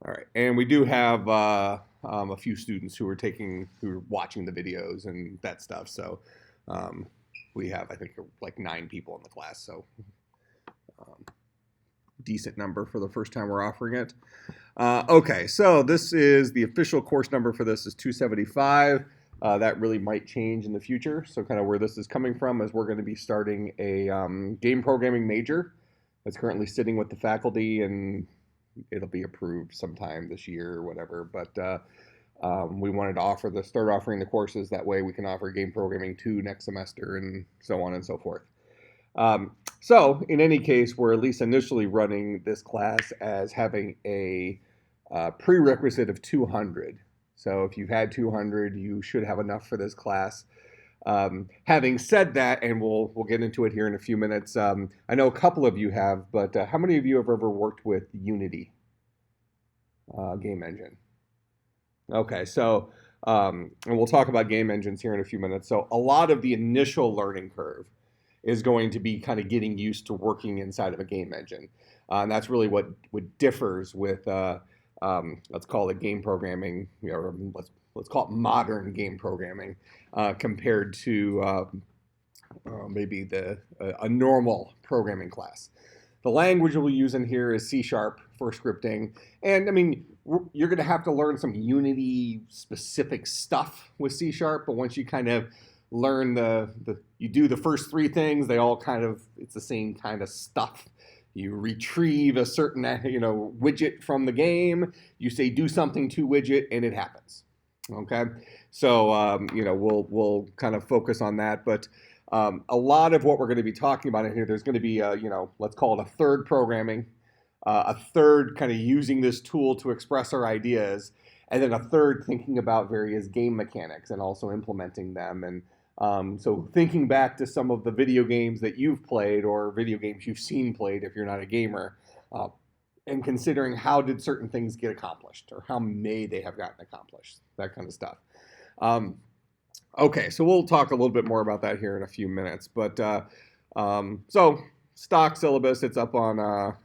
All right, and we do have a few students who are watching the videos and that stuff. So we have, I think, like 9 people in the class. So um, decent number for the first time we're offering it. Okay, so this is the official course number for this is 275. That really might change in the future. So kind of where this is coming from is we're going to be starting a game programming major that's currently sitting with the faculty, and it'll be approved sometime this year or whatever. But we wanted to start offering the courses. That way we can offer game programming 2 next semester and so on and so forth. So in any case, we're at least initially running this class as having a prerequisite of 200. So if you've had 200, you should have enough for this class. Having said that, and we'll get into it here in a few minutes, I know a couple of you have, but how many of you have ever worked with Unity game engine? Okay, so and we'll talk about game engines here in a few minutes. So a lot of the initial learning curve is going to be kind of getting used to working inside of a game engine. And that's really what differs with, let's call it game programming, or let's call it modern game programming, compared to maybe a normal programming class. The language we'll use in here is C# for scripting. And I mean, you're going to have to learn some Unity specific stuff with C#, but once you kind of learn you do the first 3 things, they all it's the same kind of stuff. You retrieve a certain, widget from the game, you say do something to widget, and it happens. Okay, so we'll kind of focus on that, but a lot of what we're going to be talking about in here, there's going to be let's call it a third programming, a third kind of using this tool to express our ideas, and then a third thinking about various game mechanics and also implementing them. And so thinking back to some of the video games that you've played or video games you've seen played if you're not a gamer, and considering how did certain things get accomplished or how may they have gotten accomplished, that kind of stuff. Okay, so we'll talk a little bit more about that here in a few minutes. But so stock syllabus, it's up on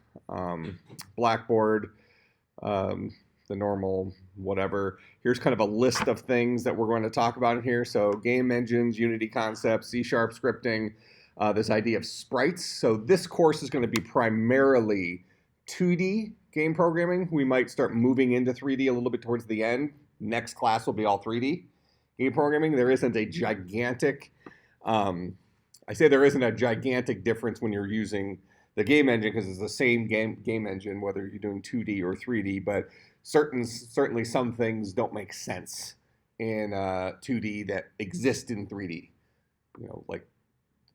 Blackboard, the normal whatever. Here's kind of a list of things that we're going to talk about in here. So game engines, Unity concepts, C# scripting, this idea of sprites. So this course is going to be primarily 2D game programming. We might start moving into 3D a little bit towards the end. Next class will be all 3D game programming. There isn't a gigantic, I say there isn't a gigantic difference when you're using the game engine because it's the same game engine, whether you're doing 2D or 3D, but certainly some things don't make sense in 2D that exist in 3D, like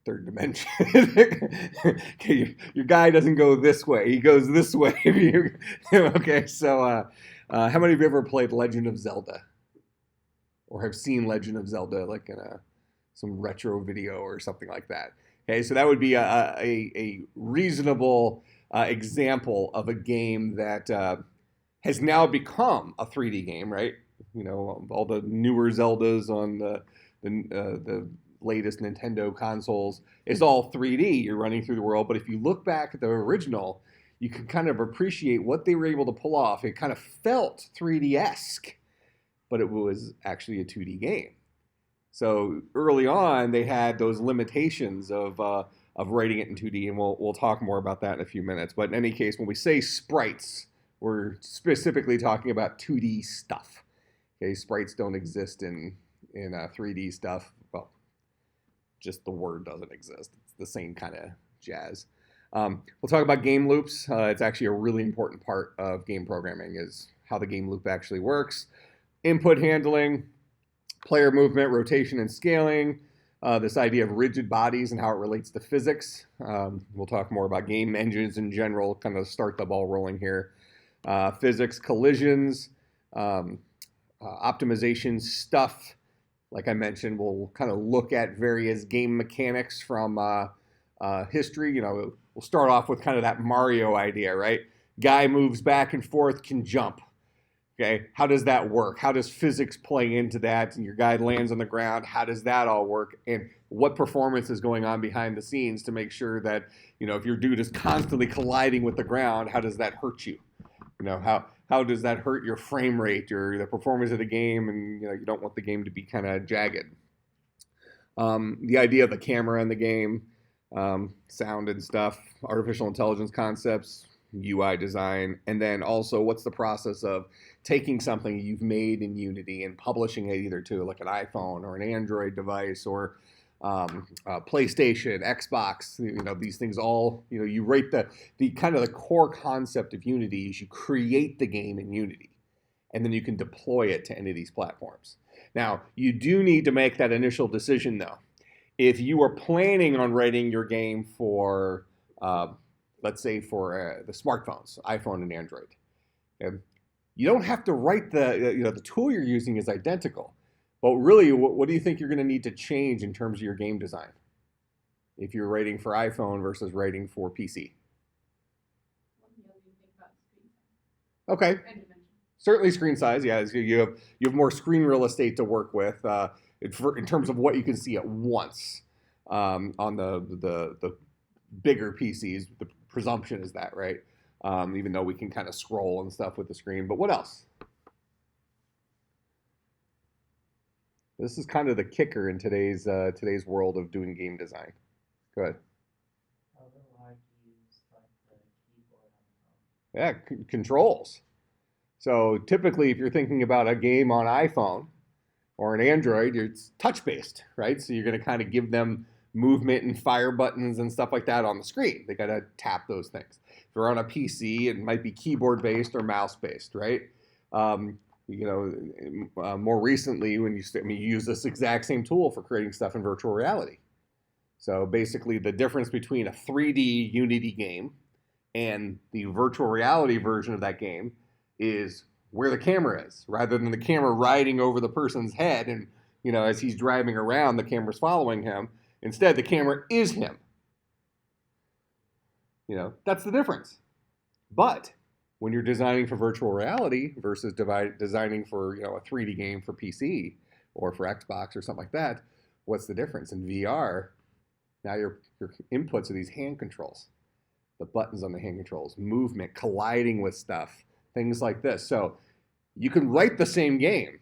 third dimension. Okay, your guy doesn't go this way, he goes this way. Okay, so how many of you ever played Legend of Zelda or have seen Legend of Zelda like in some retro video or something like that? Okay, so that would be a reasonable example of a game that has now become a 3D game, right? All the newer Zeldas on the latest Nintendo consoles is all 3D. You're running through the world, but if you look back at the original, you can kind of appreciate what they were able to pull off. It kind of felt 3D-esque, but it was actually a 2D game. So early on, they had those limitations of writing it in 2D, and we'll talk more about that in a few minutes. But in any case, when we say sprites, we're specifically talking about 2D stuff. Okay, sprites don't exist in 3D stuff. Well, just the word doesn't exist. It's the same kind of jazz. We'll talk about game loops. It's actually a really important part of game programming is how the game loop actually works. Input handling, player movement, rotation, and scaling. This idea of rigid bodies and how it relates to physics. We'll talk more about game engines in general, kind of start the ball rolling here. Physics, collisions, optimization stuff. Like I mentioned, we'll kind of look at various game mechanics from history. We'll start off with kind of that Mario idea, right? Guy moves back and forth, can jump. Okay, how does that work? How does physics play into that? And your guy lands on the ground. How does that all work? And what performance is going on behind the scenes to make sure that, if your dude is constantly colliding with the ground, how does that hurt you? How how does that hurt your frame rate or the performance of the game, and you don't want the game to be kind of jagged. The idea of the camera in the game, sound and stuff, artificial intelligence concepts, UI design, and then also what's the process of taking something you've made in Unity and publishing it either to like an iPhone or an Android device or PlayStation, Xbox, these things all, you rate the kind of the core concept of Unity is you create the game in Unity and then you can deploy it to any of these platforms. Now, you do need to make that initial decision though. If you are planning on writing your game for, let's say for the smartphones, iPhone and Android, okay, you don't have to write the tool you're using is identical. But really, what do you think you're going to need to change in terms of your game design if you're writing for iPhone versus writing for PC? Okay, certainly screen size. Yeah, you have more screen real estate to work with in terms of what you can see at once on the bigger PCs. The presumption is that, right? Even though we can kind of scroll and stuff with the screen. But what else? This is kind of the kicker in today's world of doing game design. Go ahead. Yeah, controls. So typically, if you're thinking about a game on iPhone or an Android, it's touch-based, right? So you're going to kind of give them movement and fire buttons and stuff like that on the screen. They got to tap those things. If you're on a PC, it might be keyboard-based or mouse-based, right? More recently, when you use this exact same tool for creating stuff in virtual reality. So basically, the difference between a 3D Unity game and the virtual reality version of that game is where the camera is, rather than the camera riding over the person's head and, as he's driving around, the camera's following him. Instead, the camera is him. That's the difference. But when you're designing for virtual reality versus designing for a 3D game for PC or for Xbox or something like that, what's the difference? In VR, now your inputs are these hand controls, the buttons on the hand controls, movement, colliding with stuff, things like this. So you can write the same game,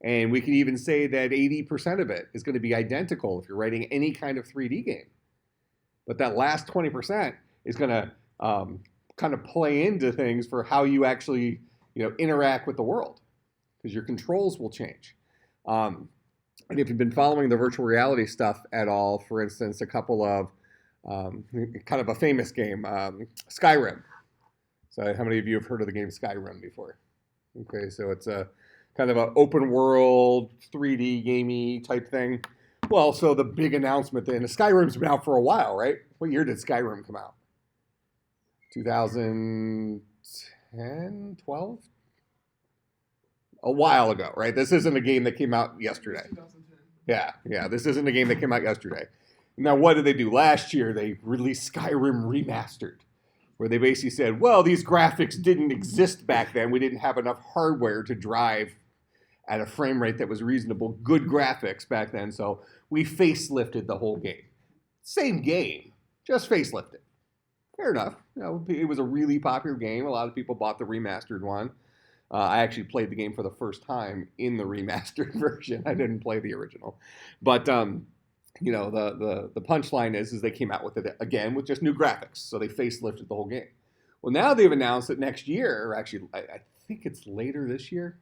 and we can even say that 80% of it is going to be identical if you're writing any kind of 3D game. But that last 20% is going to kind of play into things for how you actually interact with the world, because your controls will change. And if you've been following the virtual reality stuff at all, for instance, a couple of kind of a famous game, Skyrim. So how many of you have heard of the game Skyrim before? Okay, so it's a kind of an open world 3D gamey type thing. Well, so the big announcement then, Skyrim's been out for a while, right? What year did Skyrim come out? 2010, 12? A while ago, right? This isn't a game that came out yesterday. 2010. Yeah, this isn't a game that came out yesterday. Now, what did they do? Last year, they released Skyrim Remastered, where they basically said, well, these graphics didn't exist back then. We didn't have enough hardware to drive at a frame rate that was reasonable, good graphics back then, so we facelifted the whole game. Same game, just facelifted. Fair enough. It was a really popular game. A lot of people bought the remastered one. I actually played the game for the first time in the remastered version. I didn't play the original. But the punchline is they came out with it again with just new graphics. So they facelifted the whole game. Well, now they've announced that next year, or actually I think it's later this year.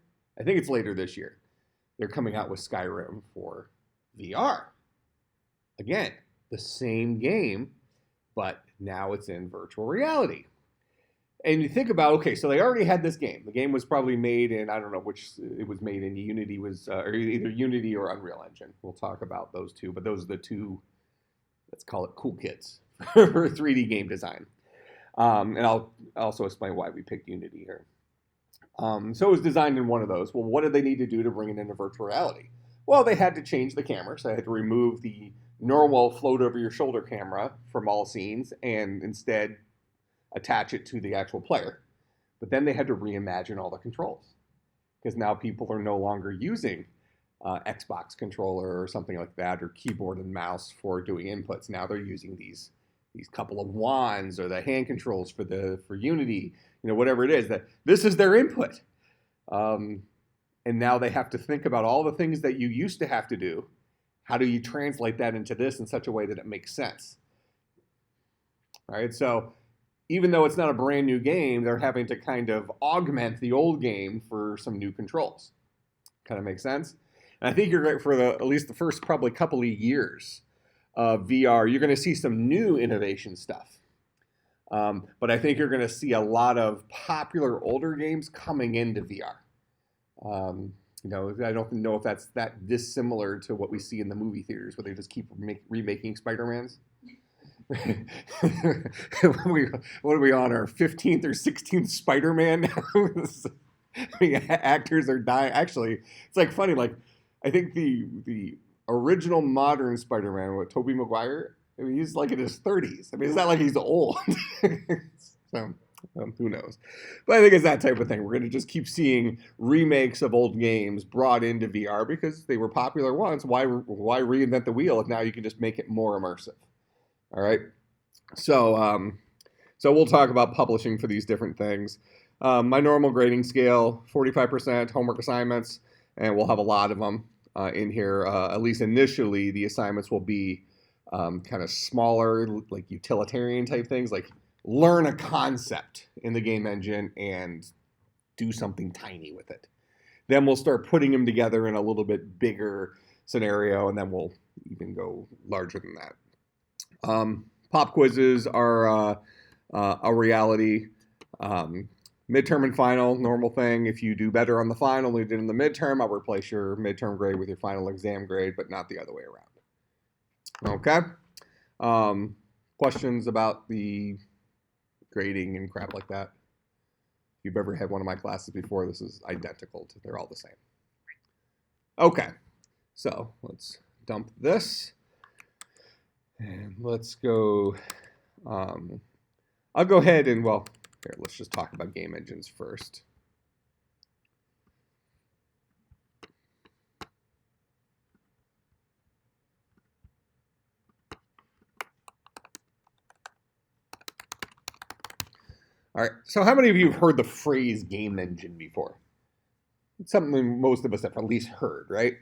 They're coming out with Skyrim for VR. Again, the same game, but now it's in virtual reality. And you think about, okay, so they already had this game. The game was probably made in, I don't know which, it was made in Unity, or either Unity or Unreal Engine. We'll talk about those two, but those are the two, let's call it cool kids for 3D game design. And I'll also explain why we picked Unity here. So it was designed in one of those. Well, what did they need to do to bring it into virtual reality? Well, they had to change the camera, so they had to remove the normal float over your shoulder camera from all scenes and instead attach it to the actual player. But then they had to reimagine all the controls, because now people are no longer using Xbox controller or something like that, or keyboard and mouse for doing inputs. Now they're using these couple of wands or the hand controls for Unity. whatever it is, that this is their input. And now they have to think about all the things that you used to have to do. How do you translate that into this in such a way that it makes sense? All right, so even though it's not a brand new game, they're having to kind of augment the old game for some new controls. Kind of makes sense? And I think you're right for at least the first probably couple of years of VR, you're going to see some new innovation stuff. But I think you're going to see a lot of popular older games coming into VR. I don't know if that's that dissimilar to what we see in the movie theaters, where they just keep remaking Spider-Mans. What are we on, our 15th or 16th Spider-Man now? Actors are dying. Actually, it's like funny. Like, I think the original modern Spider-Man with Tobey Maguire, I mean, he's like in his 30s. I mean, it's not like he's old. So who knows? But I think it's that type of thing. We're going to just keep seeing remakes of old games brought into VR because they were popular once. Why reinvent the wheel if now you can just make it more immersive? All right. So we'll talk about publishing for these different things. My normal grading scale, 45% homework assignments, and we'll have a lot of them in here. At least initially, the assignments will be kind of smaller, like utilitarian type things, like learn a concept in the game engine and do something tiny with it. Then we'll start putting them together in a little bit bigger scenario, and then we'll even go larger than that. Pop quizzes are a reality. Midterm and final, normal thing. If you do better on the final than you did in the midterm, I'll replace your midterm grade with your final exam grade, but not the other way around. Okay? Questions about the grading and crap like that? If you've ever had one of my classes before, this is identical. They're all the same. Okay, so let's dump this. And let's go, I'll go ahead and, well, here, let's just talk about game engines first. All right, so how many of you have heard the phrase game engine before? It's something most of us have at least heard, right?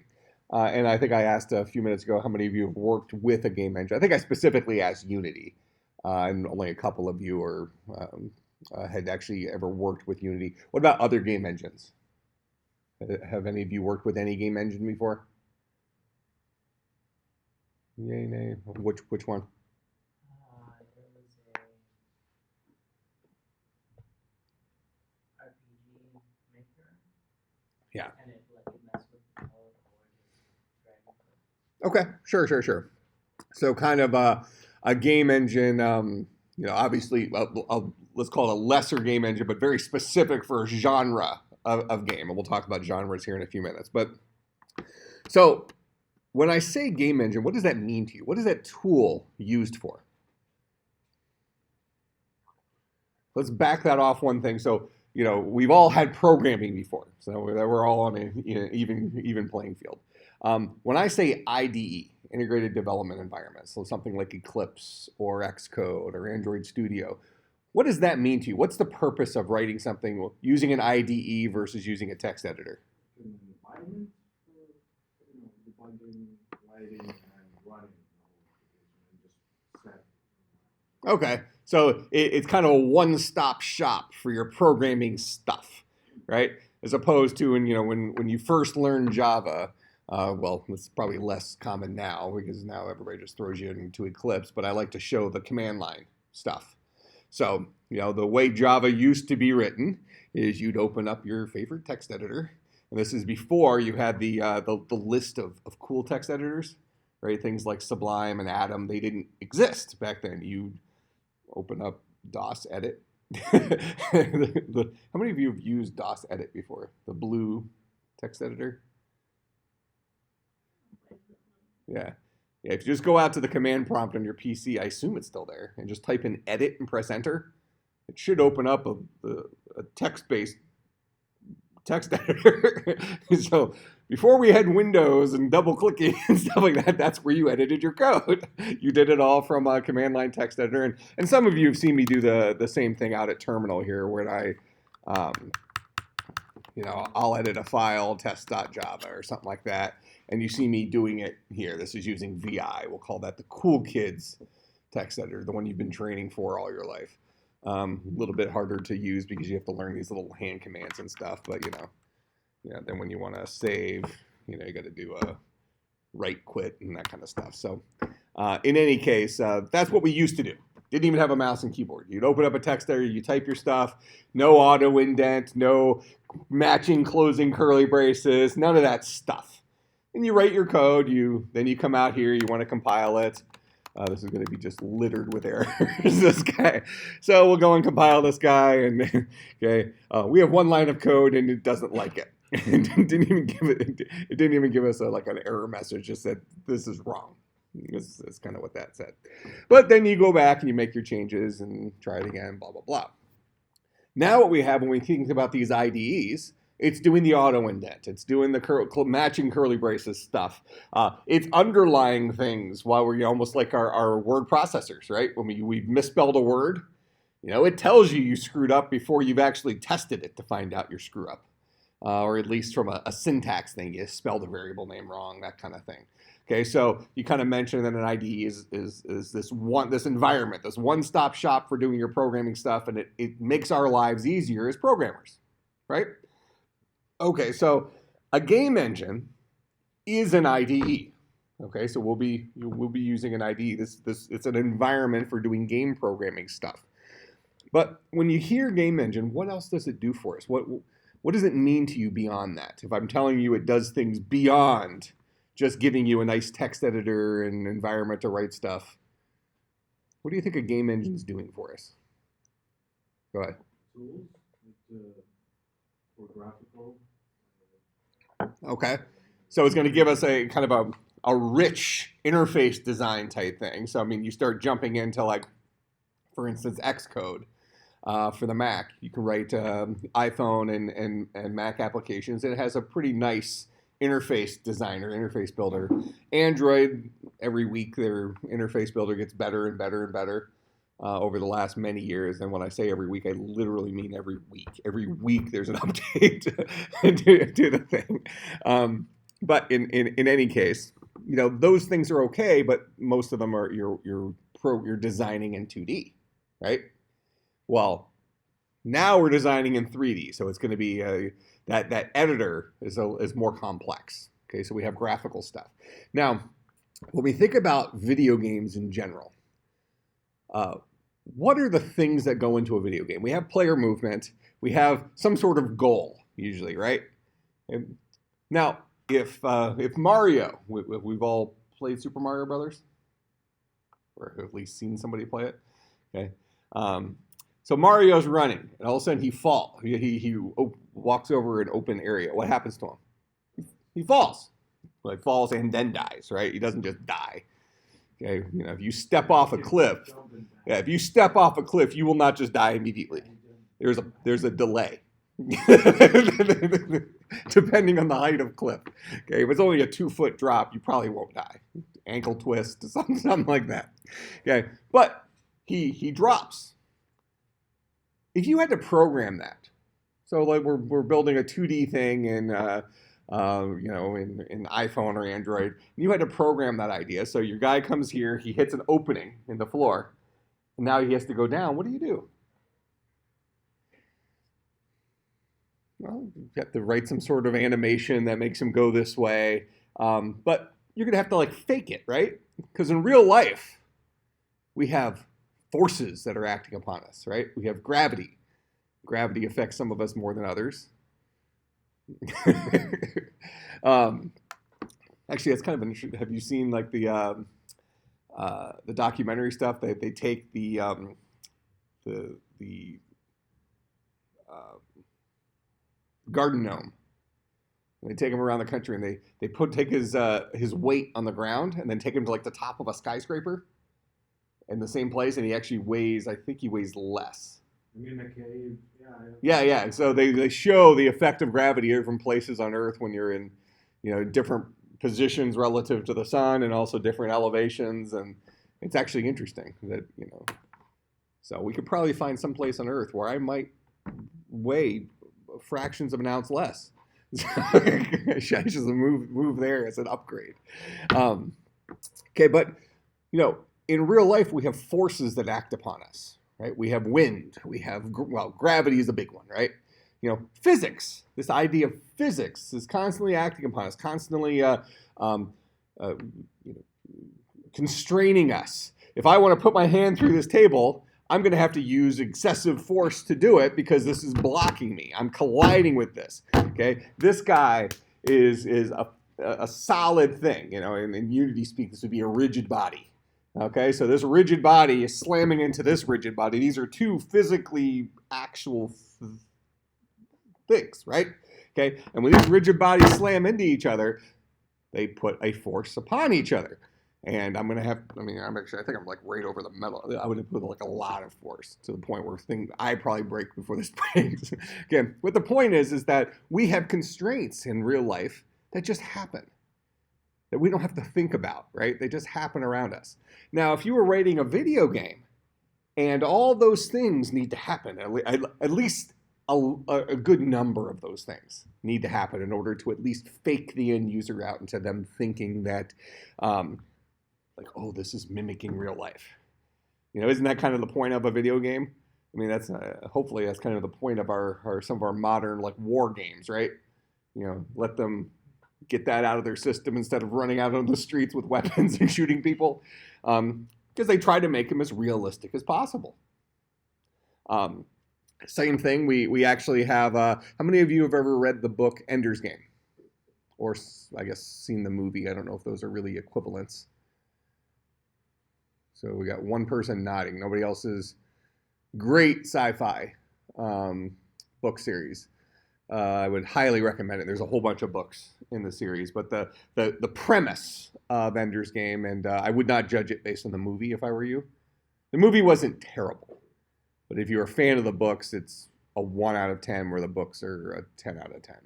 And I think I asked a few minutes ago how many of you have worked with a game engine. I think I specifically asked Unity, and only a couple of you are, had actually ever worked with Unity. What about other game engines? Have any of you worked with any game engine before? Yay, nay. Which one? There was a RPG maker. Yeah. And it messed with the code or just dragged it. Okay, sure. So kind of a game engine, obviously, let's call it a lesser game engine, but very specific for a genre of game. And we'll talk about genres here in a few minutes. But so when I say game engine, what does that mean to you? What is that tool used for? Let's back that off one thing. So, we've all had programming before. So we're all on an even playing field. When I say IDE, Integrated Development Environment, so something like Eclipse or Xcode or Android Studio, what does that mean to you? What's the purpose of writing something using an IDE versus using a text editor? An environment for debugging, writing, and running the whole application and just set. Okay, so it's kind of a one-stop shop for your programming stuff, right? As opposed to when you first learn Java. Well, it's probably less common now because now everybody just throws you into Eclipse, but I like to show the command line stuff. So, the way Java used to be written is you'd open up your favorite text editor, and this is before you had the list of cool text editors, right? Things like Sublime and Atom, they didn't exist back then. You'd open up DOS Edit. How many of you have used DOS Edit before? The blue text editor? Yeah. If you just go out to the command prompt on your PC, I assume it's still there, and just type in edit and press enter, it should open up a text-based text editor. So before we had Windows and double clicking and stuff like that, that's where you edited your code. You did it all from a command line text editor. And some of you have seen me do the same thing out at terminal here, where I'll edit a file, test.java or something like that. And you see me doing it here. This is using VI. We'll call that the cool kids text editor, the one you've been training for all your life. A little bit harder to use because you have to learn these little hand commands and stuff, but then when you want to save, you got to do a write quit and that kind of stuff. So in any case, that's what we used to do. Didn't even have a mouse and keyboard. You'd open up a text editor, you type your stuff, no auto indent, no matching closing curly braces, none of that stuff. And you write your code, then you come out here, you want to compile it. This is going to be just littered with errors, this guy. So we'll go and compile this guy, and okay, we have one line of code, and it doesn't like it. It didn't even give us an error message. Just said this is wrong. That's kind of what that said. But then you go back and you make your changes and try it again. Blah blah blah. Now what we have when we think about these IDEs, it's doing the auto indent. It's doing the matching curly braces stuff. It's underlying things while we're almost like our word processors, right? When we've misspelled a word, it tells you screwed up before you've actually tested it to find out your screw up. Or at least from a syntax thing, you spelled a variable name wrong, that kind of thing. Okay, so you kind of mentioned that an IDE is this environment, this one-stop shop for doing your programming stuff, and it makes our lives easier as programmers, right? Okay, so a game engine is an IDE. Okay, so we'll be using an IDE. It's an environment for doing game programming stuff. But when you hear game engine, what else does it do for us? What does it mean to you beyond that? If I'm telling you it does things beyond just giving you a nice text editor and environment to write stuff, what do you think a game engine's doing for us? Go ahead. Tools for graphical. Okay, so it's going to give us a kind of a rich interface design type thing. So I mean, you start jumping into for instance, Xcode. For the Mac, you can write iPhone and Mac applications. It has a pretty nice interface designer, interface builder. Android, every week their interface builder gets better and better and better over the last many years. And when I say every week, I literally mean every week. Every week there's an update to the thing. But in any case, those things are okay, but most of them are you're designing in 2D, right? Well, now we're designing in 3D, so it's going to be that editor is more complex. Okay, so we have graphical stuff. Now, when we think about video games in general, what are the things that go into a video game? We have player movement. We have some sort of goal, usually, right? And now, if Mario, we've all played Super Mario Brothers, or at least seen somebody play it. Okay. So Mario's running, and all of a sudden he falls. He walks over an open area. What happens to him? He falls. Well, he falls and then dies, right? He doesn't just die. Okay, if you step off a cliff, you will not just die immediately. There's a delay, depending on the height of cliff. Okay, if it's only a 2-foot drop, you probably won't die. Ankle twist, something like that. Okay, but he drops. If you had to program that, so we're building a 2D thing in iPhone or Android, and you had to program that idea. So your guy comes here, he hits an opening in the floor, and now he has to go down. What do? Well, you have to write some sort of animation that makes him go this way, but you're gonna have to fake it, right? Because in real life, we have forces that are acting upon us, right? We have gravity. Gravity affects some of us more than others. Actually, it's kind of interesting. Have you seen the documentary stuff? They take the garden gnome. And they take him around the country, and they take his weight on the ground, and then take him to the top of a skyscraper in the same place, and he actually weighs, I think he weighs less. In a cave, yeah. So they show the effect of gravity in different places on Earth when you're in different positions relative to the sun and also different elevations. And it's actually interesting that, so we could probably find some place on Earth where I might weigh fractions of an ounce less. I should just move there as an upgrade. Okay, but in real life we have forces that act upon us, right? We have wind. We have gravity is a big one, right? Physics. This idea of physics is constantly acting upon us, constantly constraining us. If I want to put my hand through this table, I'm going to have to use excessive force to do it because this is blocking me. I'm colliding with this. Okay, this guy is a solid thing. In Unity speak, this would be a rigid body. Okay, so this rigid body is slamming into this rigid body. These are two physically actual things, right? Okay, and when these rigid bodies slam into each other, they put a force upon each other. And I'm gonna have, I think I'm like right over the metal. I would have put like a lot of force to the point where I probably break before this breaks. Again, what the point is that we have constraints in real life that just happen, that we don't have to think about, right? They just happen around us. Now, if you were writing a video game and all those things need to happen, at least a good number of those things need to happen in order to at least fake the end user out into them thinking that, oh, this is mimicking real life. Isn't that kind of the point of a video game? That's hopefully that's kind of the point of some of our modern war games, right? Let them get that out of their system instead of running out on the streets with weapons and shooting people, because they try to make them as realistic as possible. Same thing. We actually have. How many of you have ever read the book Ender's Game, or I guess seen the movie? I don't know if those are really equivalents. So we got one person nodding. Nobody else's. Great sci-fi book series. I would highly recommend it. There's a whole bunch of books in the series, but the premise of Ender's Game, and I would not judge it based on the movie if I were you. The movie wasn't terrible, but if you're a fan of the books, it's a 1 out of 10, where the books are a 10 out of 10.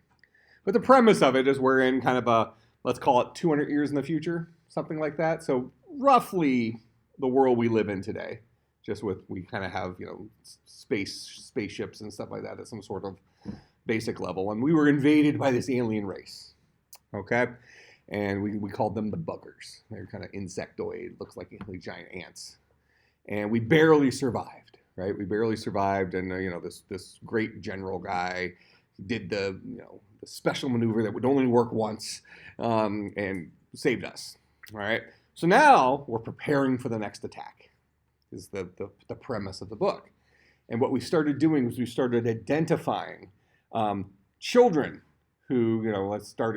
But the premise of it is we're in kind of let's call it 200 years in the future, something like that. So roughly the world we live in today, just we kind of have, spaceships and stuff like that at some sort of basic level. And we were invaded by this alien race, okay? And we called them the buggers. They're kind of insectoid, looks like giant ants. And we barely survived, right? We barely survived, and this great general guy did the special maneuver that would only work once, and saved us. All right. So now we're preparing for the next attack. Is the premise of the book. And what we started doing was we started identifying children who,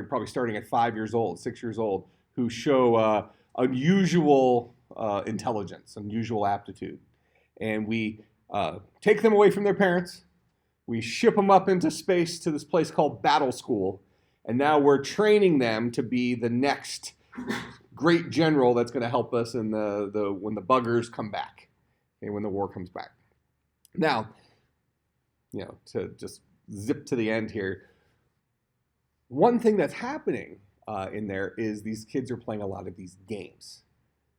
probably starting at 5 years old, 6 years old, who show unusual intelligence, unusual aptitude. And we take them away from their parents. We ship them up into space to this place called Battle School. And now we're training them to be the next great general that's going to help us in when the buggers come back, and when the war comes back. Now, to just zip to the end here, one thing that's happening in there is these kids are playing a lot of these games.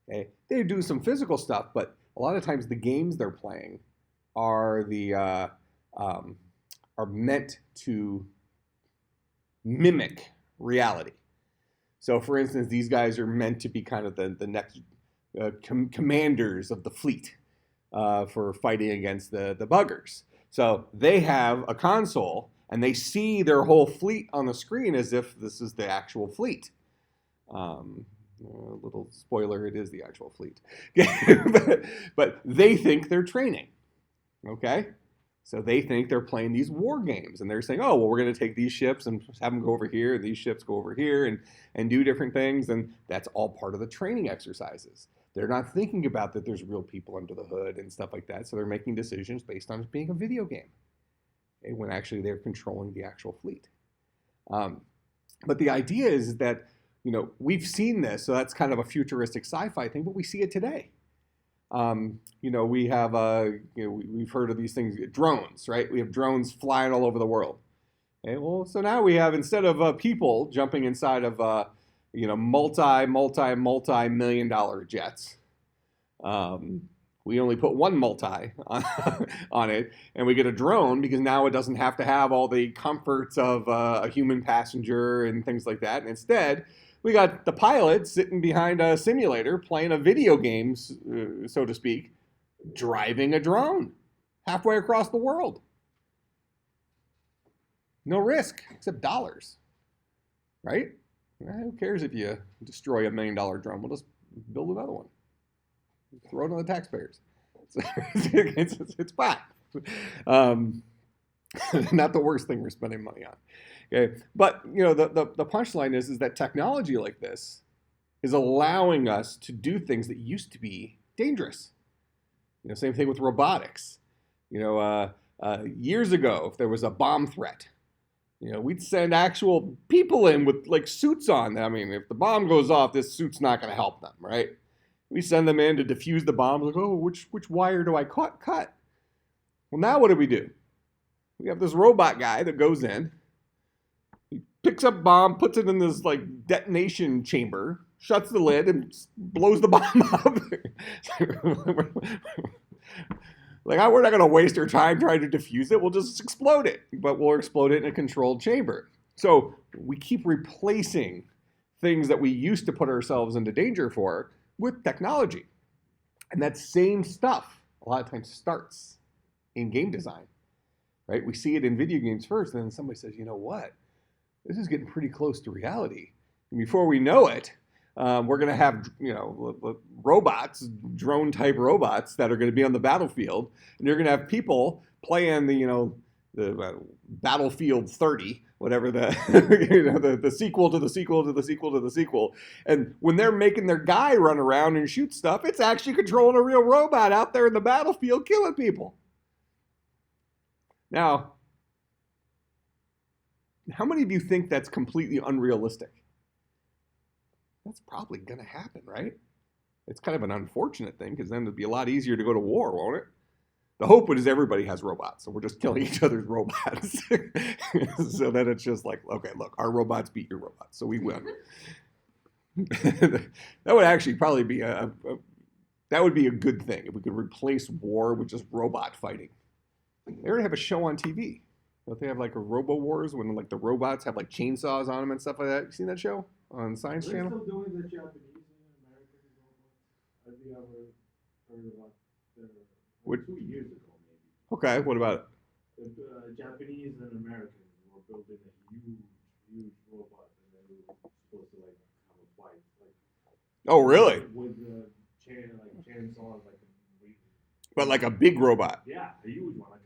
Okay, they do some physical stuff, but a lot of times the games they're playing are are meant to mimic reality. So, for instance, these guys are meant to be kind of the next commanders of the fleet for fighting against the buggers. So they have a console, and they see their whole fleet on the screen as if this is the actual fleet. A little spoiler, it is the actual fleet. but they think they're training, okay? So they think they're playing these war games, and they're saying, oh, well, we're going to take these ships and have them go over here, and these ships go over here, and do different things, and that's all part of the training exercises. They're not thinking about that there's real people under the hood and stuff like that, so they're making decisions based on it being a video game, okay, when actually they're controlling the actual fleet. But the idea is that, we've seen this, so that's kind of a futuristic sci-fi thing, but we see it today. We have, we've heard of these things, drones, right? We have drones flying all over the world. Okay, well, so now we have, instead of people jumping inside of multi-million dollar jets, we only put one multi on it, and we get a drone because now it doesn't have to have all the comforts of a human passenger and things like that. And instead, we got the pilot sitting behind a simulator playing a video game, so to speak, driving a drone halfway across the world. No risk, except dollars, right? Who cares if you destroy $1 million drone? We'll just build another one. Throw it on the taxpayers. It's fine. Not the worst thing we're spending money on. Okay, but the punchline is that technology like this is allowing us to do things that used to be dangerous. Same thing with robotics. Years ago, if there was a bomb threat, we'd send actual people in with like suits on. I mean, if the bomb goes off, this suit's not going to help them, right? We send them in to defuse the bomb. Like, oh, which wire do I cut? Well, now what do? We have this robot guy that goes in. He picks up bomb, puts it in this like detonation chamber, shuts the lid, and blows the bomb up. Like, we're not going to waste our time trying to defuse it. We'll just explode it, but we'll explode it in a controlled chamber. So we keep replacing things that we used to put ourselves into danger for with technology. And that same stuff a lot of times starts in game design, right? We see it in video games first, and then somebody says, you know what? This is getting pretty close to reality. And before we know it, we're going to have, robots, drone-type robots that are going to be on the battlefield, and you're going to have people playing the Battlefield 30, whatever the sequel to the sequel to the sequel to the sequel. And when they're making their guy run around and shoot stuff, it's actually controlling a real robot out there in the battlefield killing people. Now, how many of you think that's completely unrealistic? That's probably going to happen, right? It's kind of an unfortunate thing because then it'd be a lot easier to go to war, won't it? The hope is everybody has robots, so we're just killing each other's robots. So then it's just like, okay, look, our robots beat your robots, so we win. That would actually probably be a good thing if we could replace war with just robot fighting. They already have a show on TV. Don't they have like a Robo Wars when like the robots have like chainsaws on them and stuff like that? You seen that show on Science Channel? They're still doing the Japanese and American robots. Have you ever heard about What? 2 years ago maybe? Okay, what about it? The Japanese and Americans were building a huge robot, and then we were supposed to like have a fight, like. Oh, really? With the chainsaws, like. But like a big robot. Yeah, a huge one, like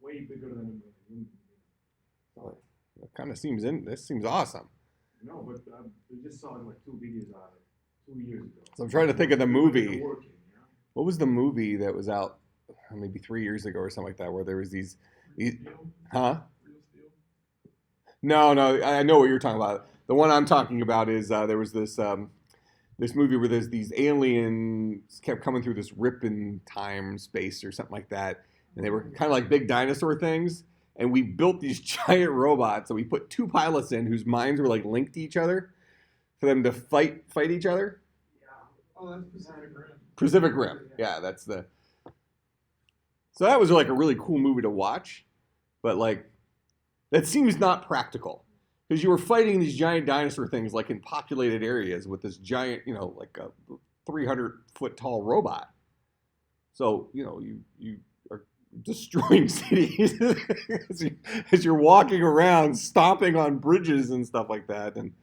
way bigger than a human. That kind of seems this seems awesome. No, but we just saw like 2 videos on it 2 years ago. So I'm trying to think of the movie. Working, What was the movie that was out maybe 3 years ago or something like that, where there was these huh? No, I know what you're talking about. The one I'm talking about is there was this movie where there's these aliens kept coming through this rip in time space or something like that, and they were kind of like big dinosaur things. And we built these giant robots, and we put 2 pilots in whose minds were like linked to each other for them to fight each other. Yeah. Oh, that's Pacific Rim. Pacific Rim. Yeah, that's the. So that was like a really cool movie to watch, but like that seems not practical because you were fighting these giant dinosaur things like in populated areas with this giant, like a 300-foot tall robot. So you are destroying cities as you're walking around, stomping on bridges and stuff like that, and.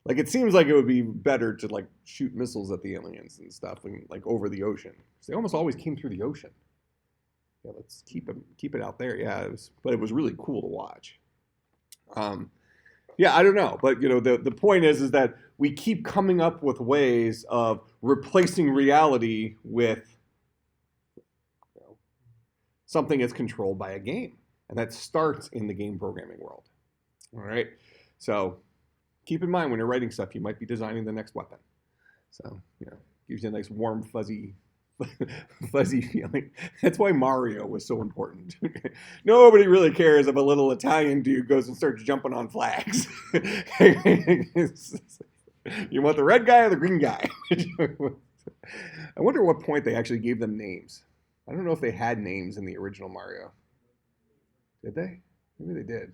Like, it seems like it would be better to, like, shoot missiles at the aliens and stuff, and, like, over the ocean. So they almost always came through the ocean. Yeah, let's keep it out there. Yeah, but it was really cool to watch. Yeah, I don't know. But, the point is that we keep coming up with ways of replacing reality with something that's controlled by a game. And that starts in the game programming world. All right? So keep in mind when you're writing stuff, you might be designing the next weapon. So, gives you a nice warm, fuzzy fuzzy feeling. That's why Mario was so important. Nobody really cares if a little Italian dude goes and starts jumping on flags. You want the red guy or the green guy? I wonder what point they actually gave them names. I don't know if they had names in the original Mario. Did they? Maybe they did.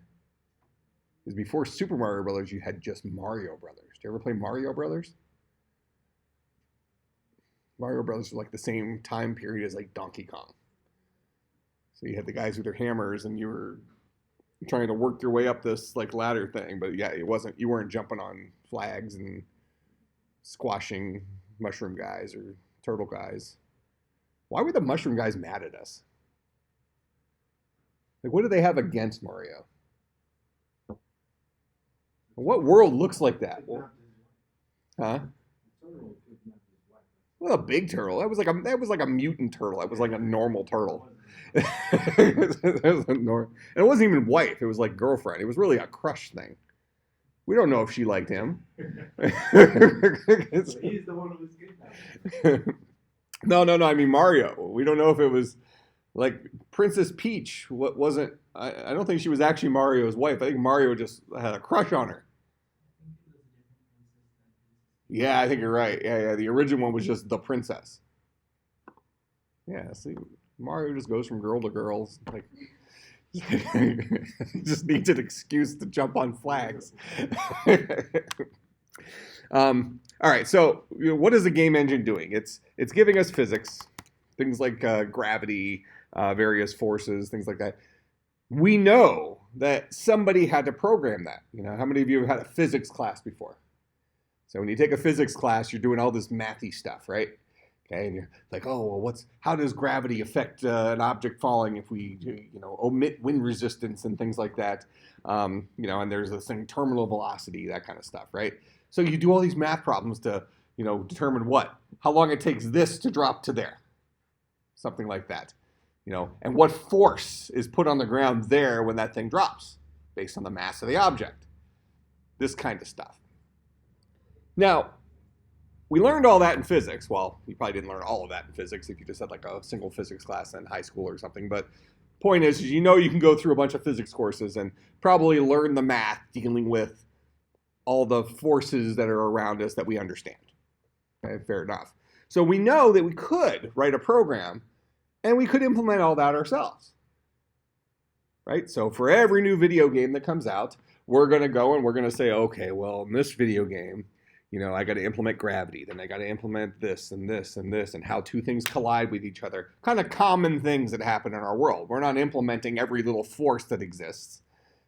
Because before Super Mario Brothers, you had just Mario Brothers. Did you ever play Mario Brothers? Mario Brothers was like the same time period as like Donkey Kong. So you had the guys with their hammers, and you were trying to work your way up this like ladder thing. But yeah, you weren't jumping on flags and squashing mushroom guys or turtle guys. Why were the mushroom guys mad at us? Like, what do they have against Mario? What world looks like that? Huh? Well, a big turtle. That was like a mutant turtle. That was like a normal turtle. And it wasn't even wife. It was like girlfriend. It was really a crush thing. We don't know if she liked him. He's the one who was kidnapped. No. I mean Mario. We don't know if it was like Princess Peach. What wasn't? I don't think she was actually Mario's wife. I think Mario just had a crush on her. Yeah, I think you're right. Yeah. The original one was just the princess. Yeah. See, Mario just goes from girl to girl. Like, just needs an excuse to jump on flags. All right. So, what is the game engine doing? It's giving us physics, things like gravity, various forces, things like that. We know that somebody had to program that. How many of you have had a physics class before? So when you take a physics class, you're doing all this mathy stuff, right? Okay, and you're like, oh, well, how does gravity affect an object falling if we, omit wind resistance and things like that? And there's this thing, terminal velocity, that kind of stuff, right? So you do all these math problems to, determine how long it takes this to drop to there, something like that, and what force is put on the ground there when that thing drops, based on the mass of the object, this kind of stuff. Now, we learned all that in physics. Well, you probably didn't learn all of that in physics if you just had like a single physics class in high school or something. But point is you can go through a bunch of physics courses and probably learn the math dealing with all the forces that are around us that we understand. Okay, fair enough. So we know that we could write a program and we could implement all that ourselves. Right? So for every new video game that comes out, we're going to go and we're going to say, okay, well, in this video game, I got to implement gravity, then I got to implement this and this and this, and how two things collide with each other. Kind of common things that happen in our world. We're not implementing every little force that exists,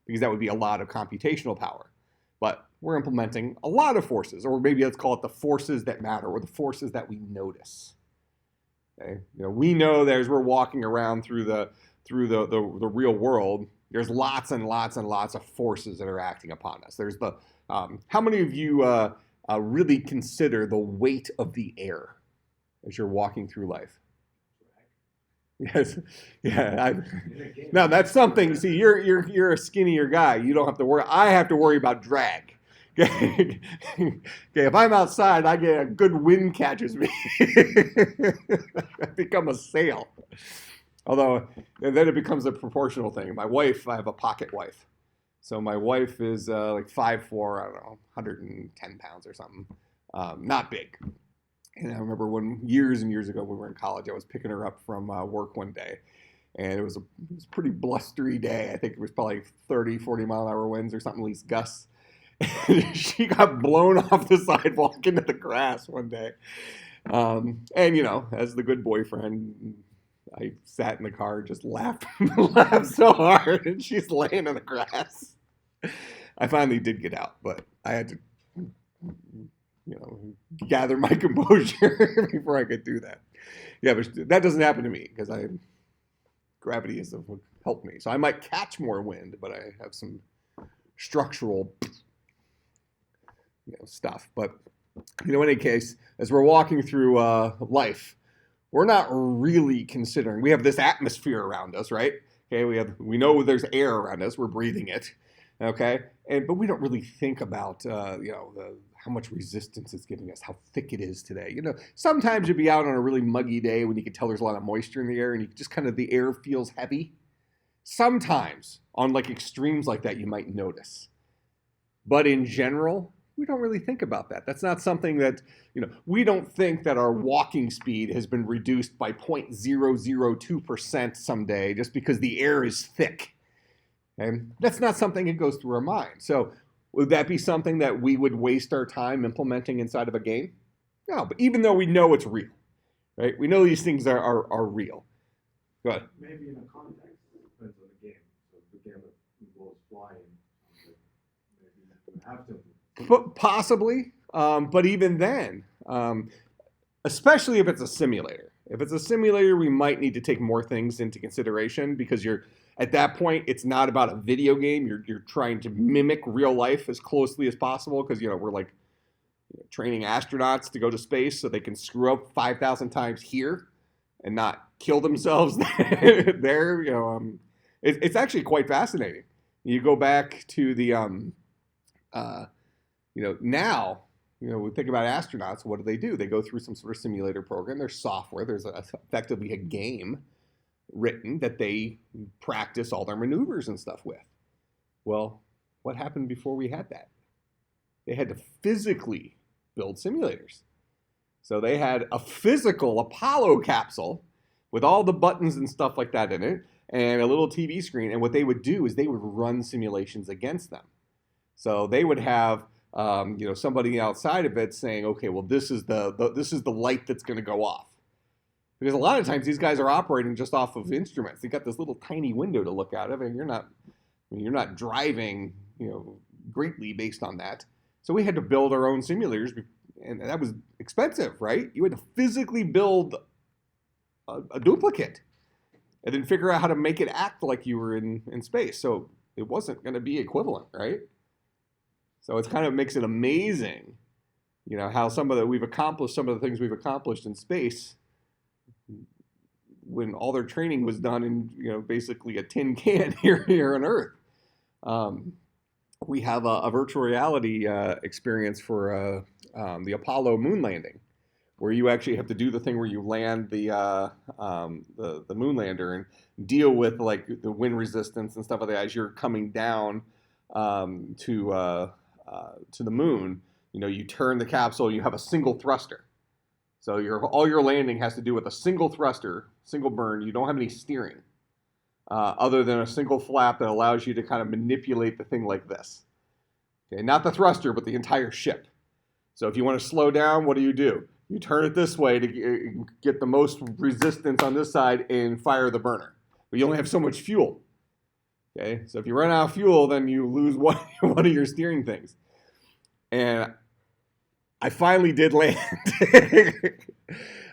because that would be a lot of computational power. But we're implementing a lot of forces, or maybe let's call it the forces that matter, or the forces that we notice. Okay? We know that as we're walking around through the real world, there's lots and lots and lots of forces that are acting upon us. There's the how many of you really consider the weight of the air as you're walking through life? Yes, yeah. Now that's something. See, you're a skinnier guy. You don't have to worry. I have to worry about drag. Okay, if I'm outside, I get a good wind catches me. I become a sail. Although then it becomes a proportional thing. My wife, I have a pocket wife. So my wife is like 5'4", I don't know, 110 pounds or something. Not big. And I remember years and years ago when we were in college, I was picking her up from work one day. And it was a pretty blustery day. I think it was probably 30, 40 mile an hour winds or something, at least gusts. And she got blown off the sidewalk into the grass one day. And, as the good boyfriend, I sat in the car, just laughed so hard, and she's laying in the grass. I finally did get out, but I had to, gather my composure before I could do that. Yeah, but that doesn't happen to me because gravity has helped me. So I might catch more wind, but I have some structural, stuff. But in any case, as we're walking through life, we're not really considering. We have this atmosphere around us, right? Okay, we know there's air around us. We're breathing it. Okay, but we don't really think about how much resistance it's giving us, how thick it is today. You know, sometimes you'd be out on a really muggy day when you can tell there's a lot of moisture in the air and you just kind of, the air feels heavy. Sometimes on like extremes like that, you might notice. But in general, we don't really think about that. That's not something that, you know, we don't think that our walking speed has been reduced by 0.002% someday just because the air is thick. And that's not something that goes through our mind. So would that be something that we would waste our time implementing inside of a game? No, but even though we know it's real, right? We know these things are real. Go ahead. Maybe in a context, it depends on the game. So if the game involves flying, maybe you have to. Possibly, but even then, especially if it's a simulator. If it's a simulator, we might need to take more things into consideration because you're at that point, it's not about a video game. You're trying to mimic real life as closely as possible because, you know, we're like training astronauts to go to space so they can screw up 5,000 times here and not kill themselves there. You know, it's actually quite fascinating. You go back to the, you know, now, you know, we think about astronauts. What do? They go through some sort of simulator program. There's software. There's effectively a game written that they practice all their maneuvers and stuff with. Well, what happened before we had that? They had to physically build simulators. So they had a physical Apollo capsule with all the buttons and stuff like that in it and a little TV screen. And what they would do is they would run simulations against them. So they would have you know, somebody outside of it saying, okay, well, this is the light that's going to go off. Because a lot of times these guys are operating just off of instruments. They got this little tiny window to look out of, and you're not driving, you know, greatly based on that. So we had to build our own simulators, and that was expensive, right? You had to physically build a duplicate, and then figure out how to make it act like you were in space. So it wasn't going to be equivalent, right? So it kind of makes it amazing, you know, how some of the things we've accomplished in space when all their training was done in, you know, basically a tin can here on Earth. We have a virtual reality experience for the Apollo moon landing, where you actually have to do the thing where you land the moon lander and deal with like the wind resistance and stuff like that as you're coming down to the moon. You know, you turn the capsule, you have a single thruster. So all your landing has to do with a single thruster, single burn. You don't have any steering other than a single flap that allows you to kind of manipulate the thing like this. Okay, not the thruster, but the entire ship. So if you want to slow down, what do? You turn it this way to get the most resistance on this side and fire the burner. But you only have so much fuel. Okay, so if you run out of fuel, then you lose one of your steering things. And I finally did land.